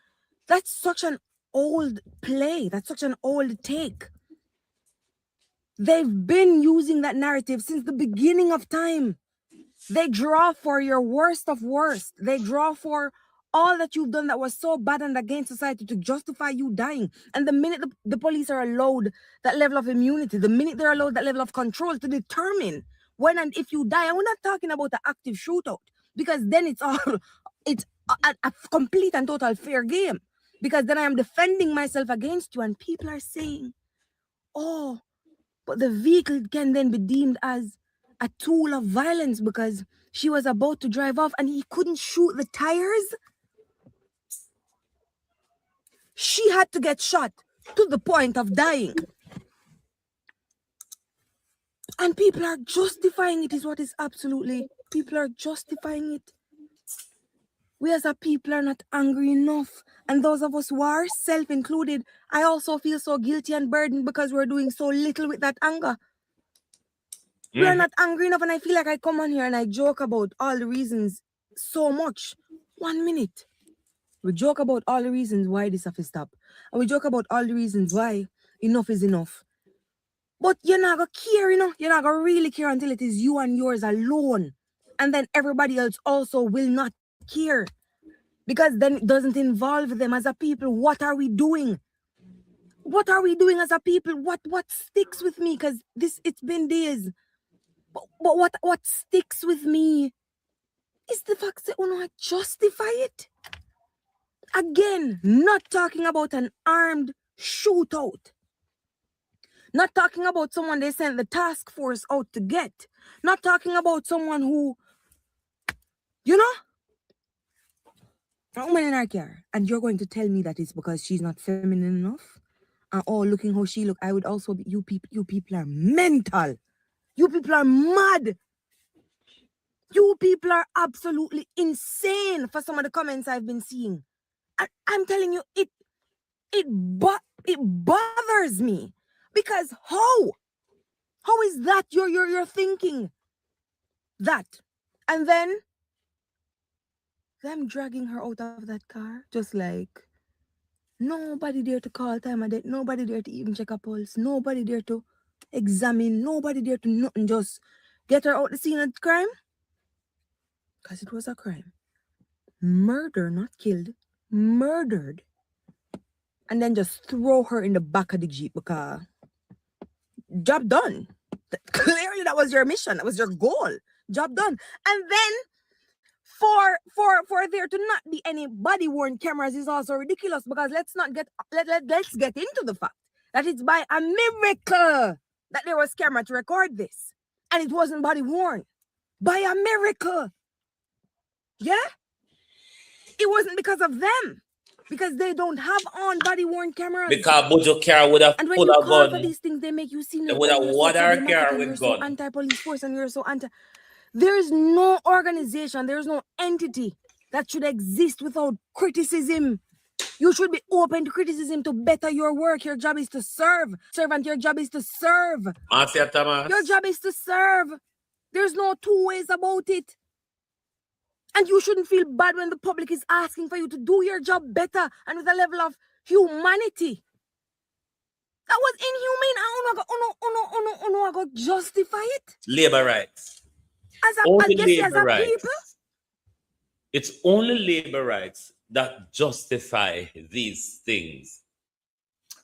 O: That's such an old play. That's such an old take. They've been using that narrative since the beginning of time. They draw for your worst of worst. They draw for all that you've done that was so bad and against society to justify you dying. And the minute the police are allowed that level of immunity, the minute they're allowed that level of control to determine when and if you die, and we're not talking about an active shootout, because then it's a complete and total fair game, because then I am defending myself against you, and people are saying, oh, but the vehicle can then be deemed as a tool of violence because she was about to drive off and he couldn't shoot the tires. She had to get shot to the point of dying. And people are justifying it, is what is absolutely People are justifying it. We as a people are not angry enough. And those of us who are, self-included, I also feel so guilty and burdened because we're doing so little with that anger. We are not angry enough, and I feel like I come on here and I joke about all the reasons so much. 1 minute. We joke about all the reasons why this have to stop. And we joke about all the reasons why enough is enough. But you're not going to care, You're not going to really care until it is you and yours alone. And then everybody else also will not care. Because then it doesn't involve them as a people. What are we doing? What are we doing as a people? What sticks with me? Because it's been days. But what sticks with me is the fact that we not justify it. Again, not talking about an armed shootout. Not talking about someone they sent the task force out to get. Not talking about someone who, a woman in her car, and you're going to tell me that it's because she's not feminine enough? And looking how she look, I would also be, you people are mental. You people are mad. You people are absolutely insane for some of the comments I've been seeing. I'm telling you, it bothers me. Because how is that you're thinking that? And then them dragging her out of that car, just like nobody there to call time of death, nobody there to even check a pulse, nobody there to examine, nobody there to nothing, just get her out the scene of crime. Because it was a crime. Murder, not killed. Murdered. And then just throw her in the back of the Jeep because job done. Clearly that was your mission. That was your goal. Job done. And then for there to not be any body-worn cameras is also ridiculous because let's get into the fact that it's by a miracle that there was camera to record this. And it wasn't body-worn. By a miracle. Yeah? It wasn't because of them. Because they don't have on body-worn cameras.
C: Because Buju car would have
O: and when
C: pulled
O: you
C: a
O: call
C: gun.
O: for these things, they make you seem
C: They
O: like
C: would have
O: you're
C: won
O: so
C: our
O: problematic
C: car
O: and
C: with
O: you're
C: gun.
O: so anti-police force and you're so anti. There is no organization, there is no entity that should exist without criticism. You should be open to criticism to better your work. Your job is to serve. Servant, your job is to serve. Your job is to serve. There's no two ways about it. And you shouldn't feel bad when the public is asking for you to do your job better and with a level of humanity. That was inhumane. I got justify it.
C: Labor rights.
O: As a people.
C: It's only labor rights that justify these things.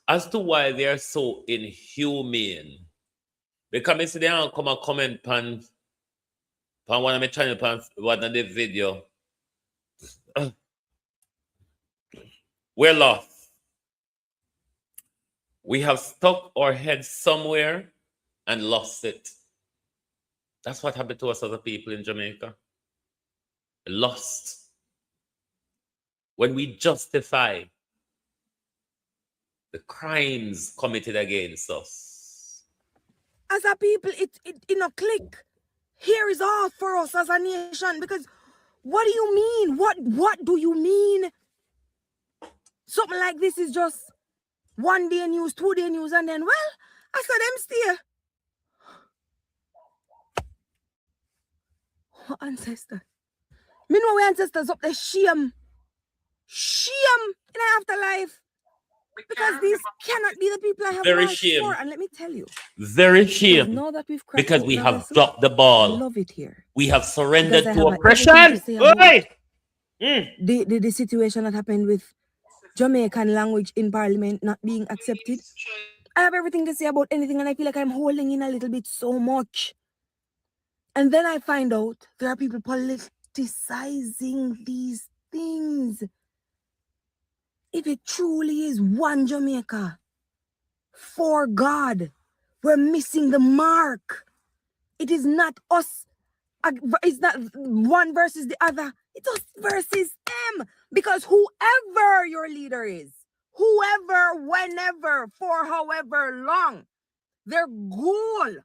C: As to why they are so inhumane. Because I see they don't come and comment on one of my channel on one of the video. We're lost. We have stuck our heads somewhere and lost it. That's what happened to us as a people in Jamaica. Lost. When we justify the crimes committed against us.
O: As a people, it click. Here is all for us as a nation. Because what do you mean? What do you mean? Something like this is just 1 day news, 2 day news, and then, well, I saw them stay. What ancestor? Me know our ancestors up there shame in our afterlife. Because these cannot be the people I have
C: Very
O: watched
C: shame.
O: for. And let me tell you.
C: Very shame.
O: Now that we've
C: because we have dropped the ball.
O: I love it here.
C: We have surrendered
O: Because
C: to
O: I have
C: oppression.
O: The situation that happened with Jamaican language in parliament not being accepted. I have everything to say about anything and I feel like I'm holding in a little bit so much. And then I find out there are people politicizing these things. If it truly is one Jamaica, for God, we're missing the mark. It is not us. It's not one versus the other. It's us versus them. Because whoever your leader is, whoever, whenever, for however long, their goal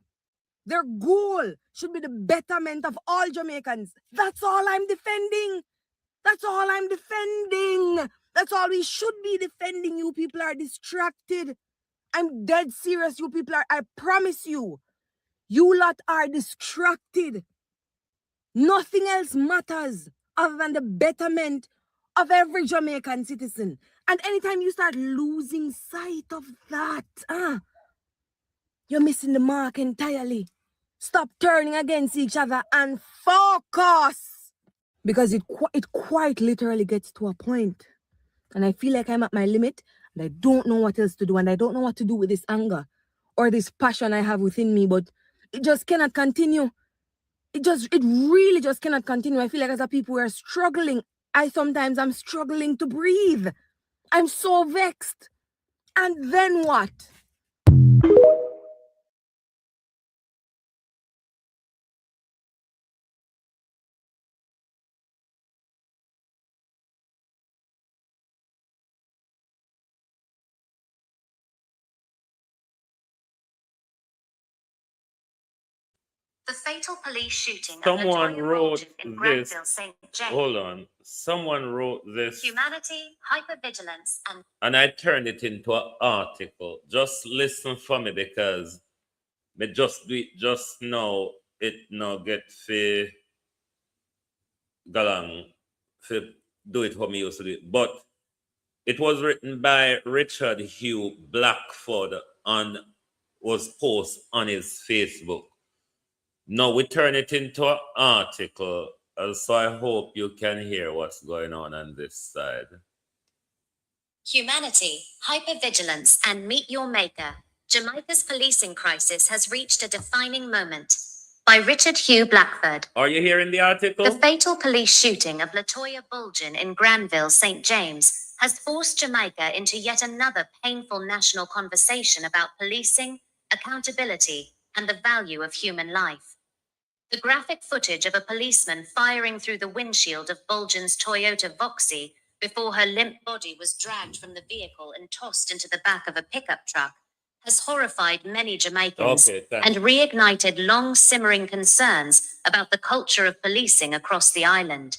O: Their goal should be the betterment of all Jamaicans. That's all I'm defending. That's all I'm defending. That's all we should be defending. You people are distracted. I'm dead serious. You people are, I promise you, you lot are distracted. Nothing else matters other than the betterment of every Jamaican citizen. And anytime you start losing sight of that, you're missing the mark entirely. Stop turning against each other and focus. Because it quite literally gets to a point. And I feel like I'm at my limit and I don't know what else to do. And I don't know what to do with this anger or this passion I have within me. But it just cannot continue. It really just cannot continue. I feel like as a people we are struggling. I'm struggling to breathe. I'm so vexed. And then what?
P: The fatal police shooting
C: Someone
P: of Latoya
C: wrote
P: Bulgin in
C: this.
P: Granville, St. James.
C: Hold on. Someone wrote this.
P: Humanity, hypervigilance,
C: and I turned it into an article. Just listen for me because me just do it just now. It now get fi galang fi do it how me used to do it. But it was written by Richard Hugh Blackford and was posted on his Facebook. Now we turn it into an article, so I hope you can hear what's going on this side.
P: Humanity, hypervigilance, and meet your maker. Jamaica's policing crisis has reached a defining moment. By Richard Hugh Blackford.
C: Are you hearing the article?
P: The fatal police shooting of Latoya Bulgin in Granville, St. James, has forced Jamaica into yet another painful national conversation about policing, accountability, and the value of human life. The graphic footage of a policeman firing through the windshield of Bulgin's Toyota Voxy before her limp body was dragged from the vehicle and tossed into the back of a pickup truck has horrified many Jamaicans and reignited long-simmering concerns about the culture of policing across the island.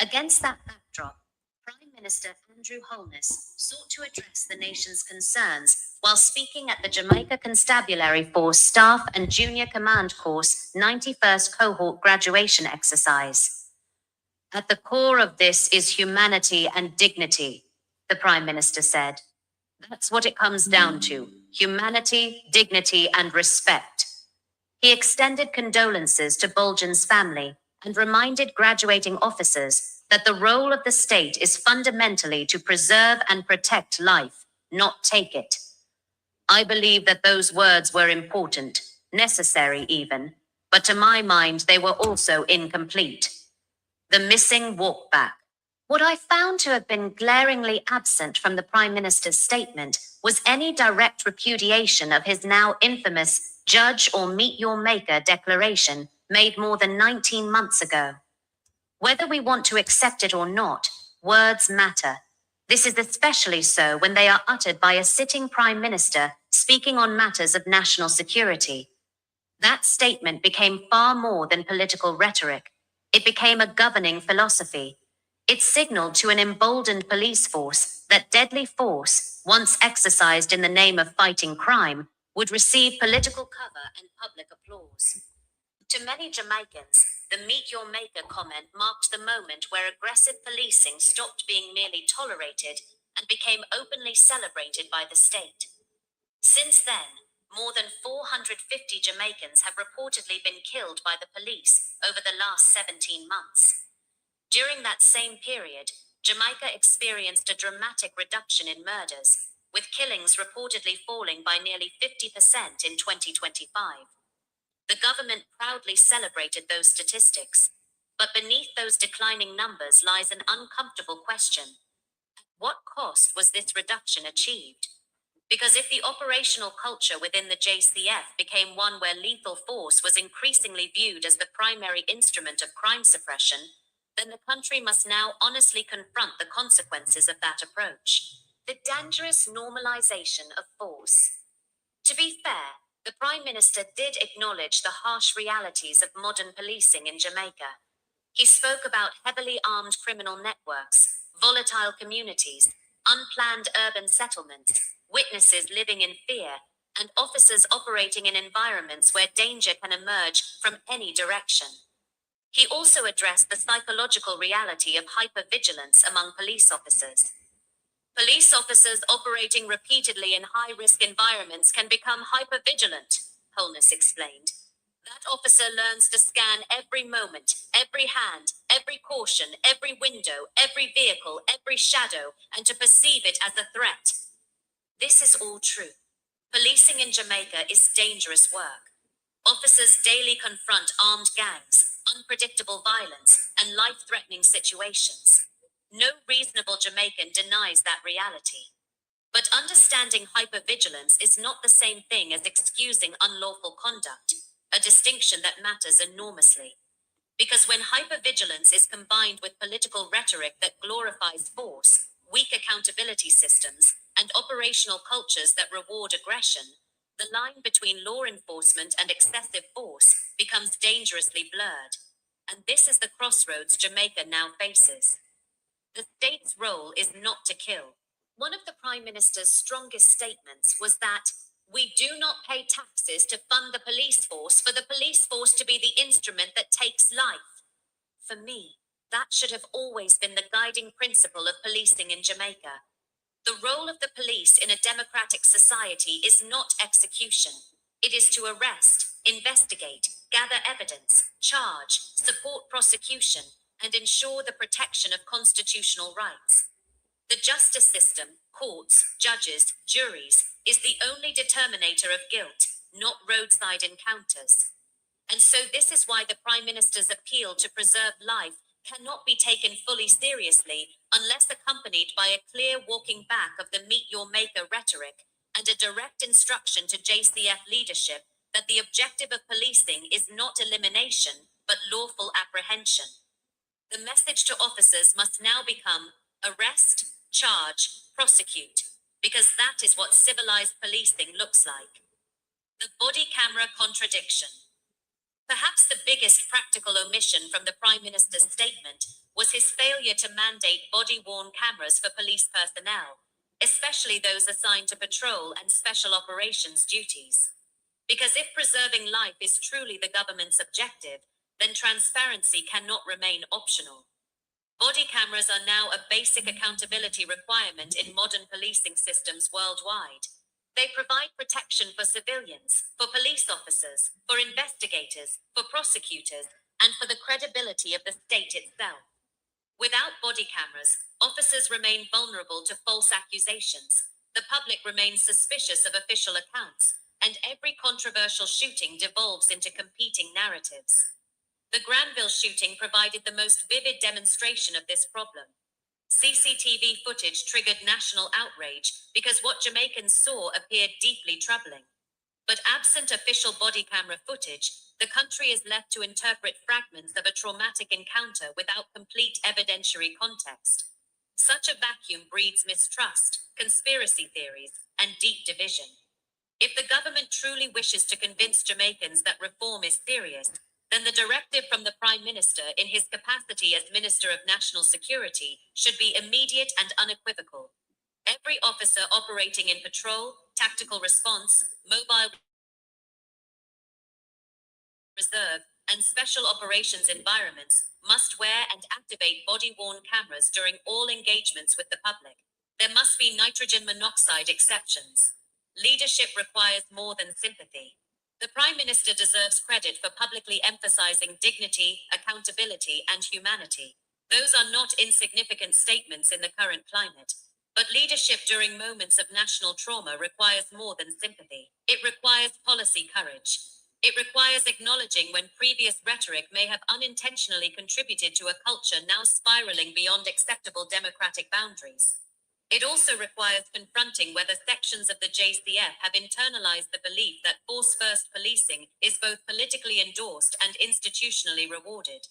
P: Against that backdrop, Prime Minister Andrew Holness sought to address the nation's concerns while speaking at the Jamaica Constabulary Force Staff and Junior Command Course 91st Cohort graduation exercise. At the core of this is humanity and dignity, the Prime Minister said. That's what it comes down to, humanity, dignity, and respect. He extended condolences to Bulgin's family and reminded graduating officers that the role of the state is fundamentally to preserve and protect life, not take it. I believe that those words were important, necessary even, but to my mind they were also incomplete. The missing walk back. What I found to have been glaringly absent from the Prime Minister's statement was any direct repudiation of his now infamous judge or meet your maker declaration made more than 19 months ago. Whether we want to accept it or not, words matter. This is especially so when they are uttered by a sitting Prime Minister speaking on matters of national security. That statement became far more than political rhetoric. It became a governing philosophy. It signaled to an emboldened police force that deadly force, once exercised in the name of fighting crime, would receive political cover and public applause. To many Jamaicans, the meet your maker comment marked the moment where aggressive policing stopped being merely tolerated and became openly celebrated by the state. Since then, more than 450 Jamaicans have reportedly been killed by the police over the last 17 months. During that same period, Jamaica experienced a dramatic reduction in murders, with killings reportedly falling by nearly 50% in 2025. The government proudly celebrated those statistics, but beneath those declining numbers lies an uncomfortable question. At what cost was this reduction achieved? Because if the operational culture within the JCF became one where lethal force was increasingly viewed as the primary instrument of crime suppression, then the country must now honestly confront the consequences of that approach. The dangerous normalization of force. To be fair, The Prime Minister did acknowledge the harsh realities of modern policing in Jamaica. He spoke about heavily armed criminal networks, volatile communities, unplanned urban settlements, witnesses living in fear, and officers operating in environments where danger can emerge from any direction. He also addressed the psychological reality of hypervigilance among police officers. Police officers operating repeatedly in high-risk environments can become hypervigilant, Holness explained. That officer learns to scan every moment, every hand, every caution, every window, every vehicle, every shadow, and to perceive it as a threat. This is all true. Policing in Jamaica is dangerous work. Officers daily confront armed gangs, unpredictable violence, and life-threatening situations. No reasonable Jamaican denies that reality. But understanding hypervigilance is not the same thing as excusing unlawful conduct, a distinction that matters enormously. Because when hypervigilance is combined with political rhetoric that glorifies force, weak accountability systems, and operational cultures that reward aggression, the line between law enforcement and excessive force becomes dangerously blurred. And this is the crossroads Jamaica now faces. The state's role is not to kill. One of the Prime Minister's strongest statements was that we do not pay taxes to fund the police force for the police force to be the instrument that takes life. For me, that should have always been the guiding principle of policing in Jamaica. The role of the police in a democratic society is not execution. It is to arrest, investigate, gather evidence, charge, support prosecution, and ensure the protection of constitutional rights. The justice system, courts, judges, juries, is the only determinator of guilt, not roadside encounters. And so this is why the Prime Minister's appeal to preserve life cannot be taken fully seriously unless accompanied by a clear walking back of the meet your maker rhetoric and a direct instruction to JCF leadership that the objective of policing is not elimination, but lawful apprehension. The message to officers must now become arrest, charge, prosecute, because that is what civilized policing looks like. The body camera contradiction. Perhaps the biggest practical omission from the Prime Minister's statement was his failure to mandate body-worn cameras for police personnel, especially those assigned to patrol and special operations duties. Because if preserving life is truly the government's objective, then transparency cannot remain optional. Body cameras are now a basic accountability requirement in modern policing systems worldwide. They provide protection for civilians, for police officers, for investigators, for prosecutors, and for the credibility of the state itself. Without body cameras, officers remain vulnerable to false accusations, the public remains suspicious of official accounts, and every controversial shooting devolves into competing narratives. The Granville shooting provided the most vivid demonstration of this problem. CCTV footage triggered national outrage because what Jamaicans saw appeared deeply troubling. But absent official body camera footage, the country is left to interpret fragments of a traumatic encounter without complete evidentiary context. Such a vacuum breeds mistrust, conspiracy theories, and deep division. If the government truly wishes to convince Jamaicans that reform is serious, then the directive from the Prime Minister in his capacity as Minister of National Security should be immediate and unequivocal. Every officer operating in patrol, tactical response, mobile reserve, and special operations environments must wear and activate body-worn cameras during all engagements with the public. There must be nitrogen monoxide exceptions. Leadership requires more than sympathy. The Prime Minister deserves credit for publicly emphasizing dignity, accountability, and humanity. Those are not insignificant statements in the current climate. But leadership during moments of national trauma requires more than sympathy. It requires policy courage. It requires acknowledging when previous rhetoric may have unintentionally contributed to a culture now spiraling beyond acceptable democratic boundaries. It also requires confronting whether sections of the JCF have internalized the belief that force-first policing is both politically endorsed and institutionally rewarded.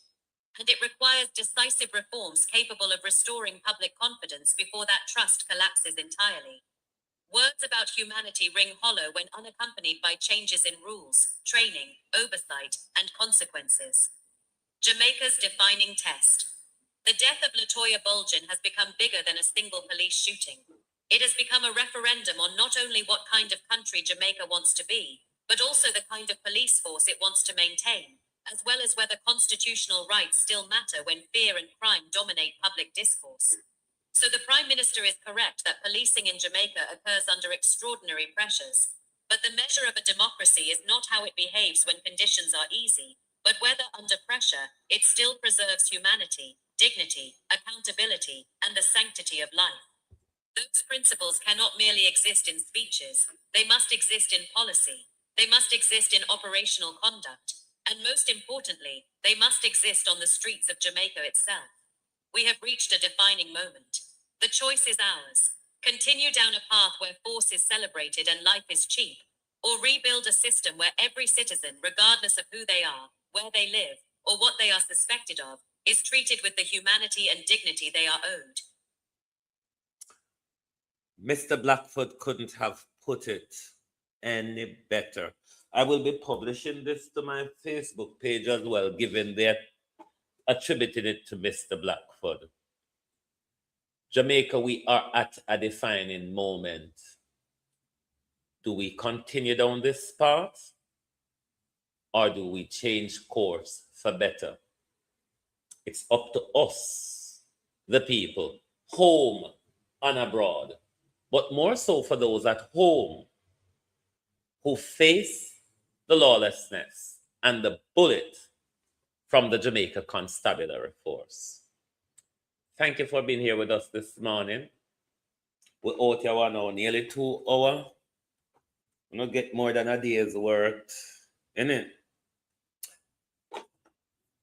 P: And it requires decisive reforms capable of restoring public confidence before that trust collapses entirely.
G: Words about humanity ring hollow when unaccompanied by changes in rules, training, oversight, and consequences. Jamaica's defining test. The death of Latoya Bulgin has become bigger than a single police shooting. It has become a referendum on not only what kind of country Jamaica wants to be, but also the kind of police force it wants to maintain, as well as whether constitutional rights still matter when fear and crime dominate public discourse. So the Prime Minister is correct that policing in Jamaica occurs under extraordinary pressures. But the measure of a democracy is not how it behaves when conditions are easy, but whether under pressure, it still preserves humanity, dignity, accountability, and the sanctity of life. Those principles cannot merely exist in speeches. They must exist in policy. They must exist in operational conduct. And most importantly, they must exist on the streets of Jamaica itself. We have reached a defining moment. The choice is ours. Continue down a path where force is celebrated and life is cheap, or rebuild a system where every citizen, regardless of who they are, where they live, or what they are suspected of, is treated with the humanity and dignity they are owed.
C: Mr. Blackfoot couldn't have put it any better. I will be publishing this to my Facebook page as well, given that attributed it to Mr. Blackfoot. Jamaica, we are at a defining moment. Do we continue down this path, or do we change course for better? It's up to us, the people, home and abroad, but more so for those at home who face the lawlessness and the bullet from the Jamaica Constabulary Force. Thank you for being here with us this morning. We're out here now, nearly 2 hours. We don't get more than a day's work, innit?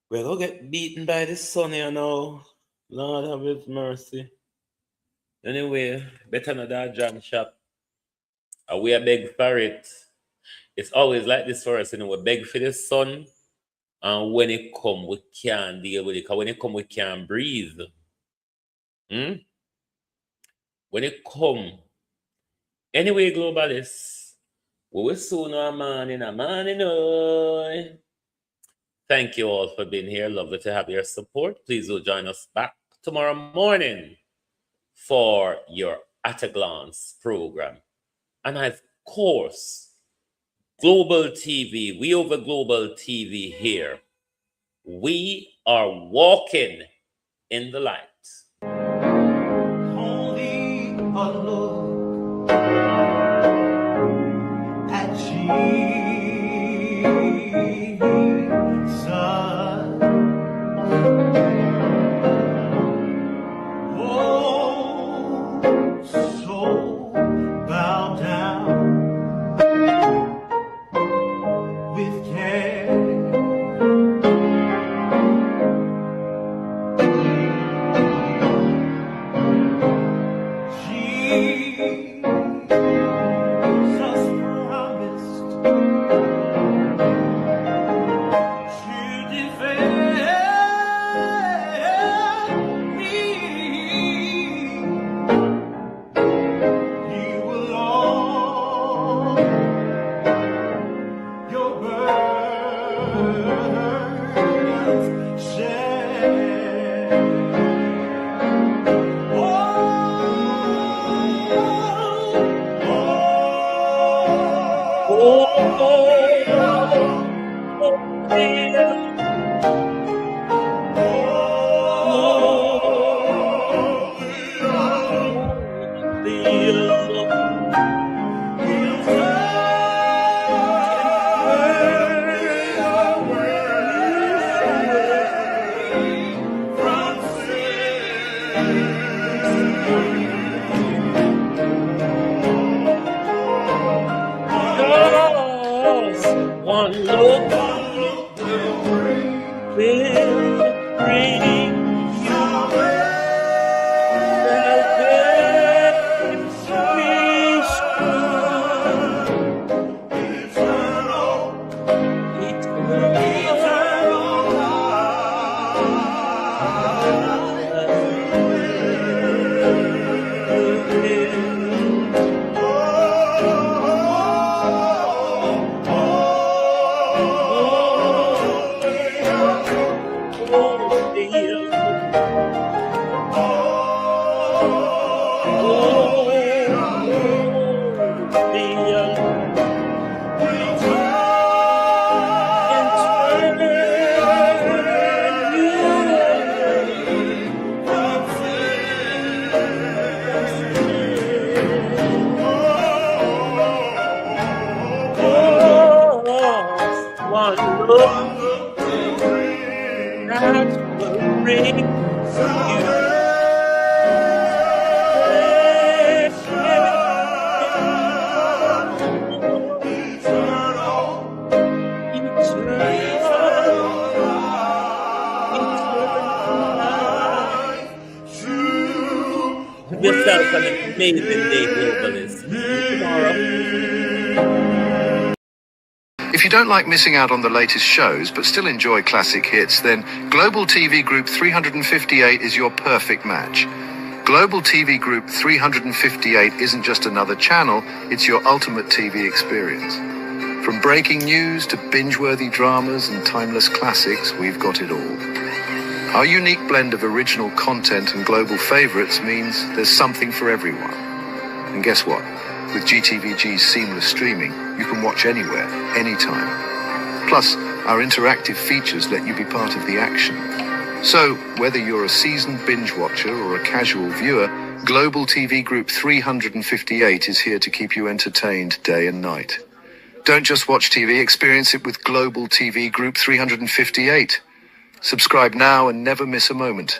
C: We're going to get beaten by the sun here now. Lord have his mercy. Anyway, better not that jam shop. We are beg for it. It's always like this for us, you know. We beg for the sun, and when it come, we can't deal with it. Because when it come, we can't breathe. When it come, anyway, globalists, we will soon know a morning. Thank you all for being here. Lovely to have your support. Please do join us back tomorrow morning for your At a Glance program. And of course, Global TV, we over Global TV here, we are walking in the light.
B: Only a look at Jesus. Oh, so bow down with care.
C: one look that will bring you. Have yourself an amazing day, Globalist. See you tomorrow.
Q: If you don't like missing out on the latest shows but still enjoy classic hits, then Global TV Group 358 is your perfect match. Global TV Group 358 isn't just another channel, it's your ultimate TV experience. From breaking news to binge-worthy dramas and timeless classics, we've got it all. Our unique blend of original content and global favorites means there's something for everyone. And guess what? With GTVG's seamless streaming, you can watch anywhere, anytime. Plus, our interactive features let you be part of the action. So, whether you're a seasoned binge watcher or a casual viewer, Global TV Group 358 is here to keep you entertained day and night. Don't just watch TV, experience it with Global TV Group 358. Subscribe now and never miss a moment.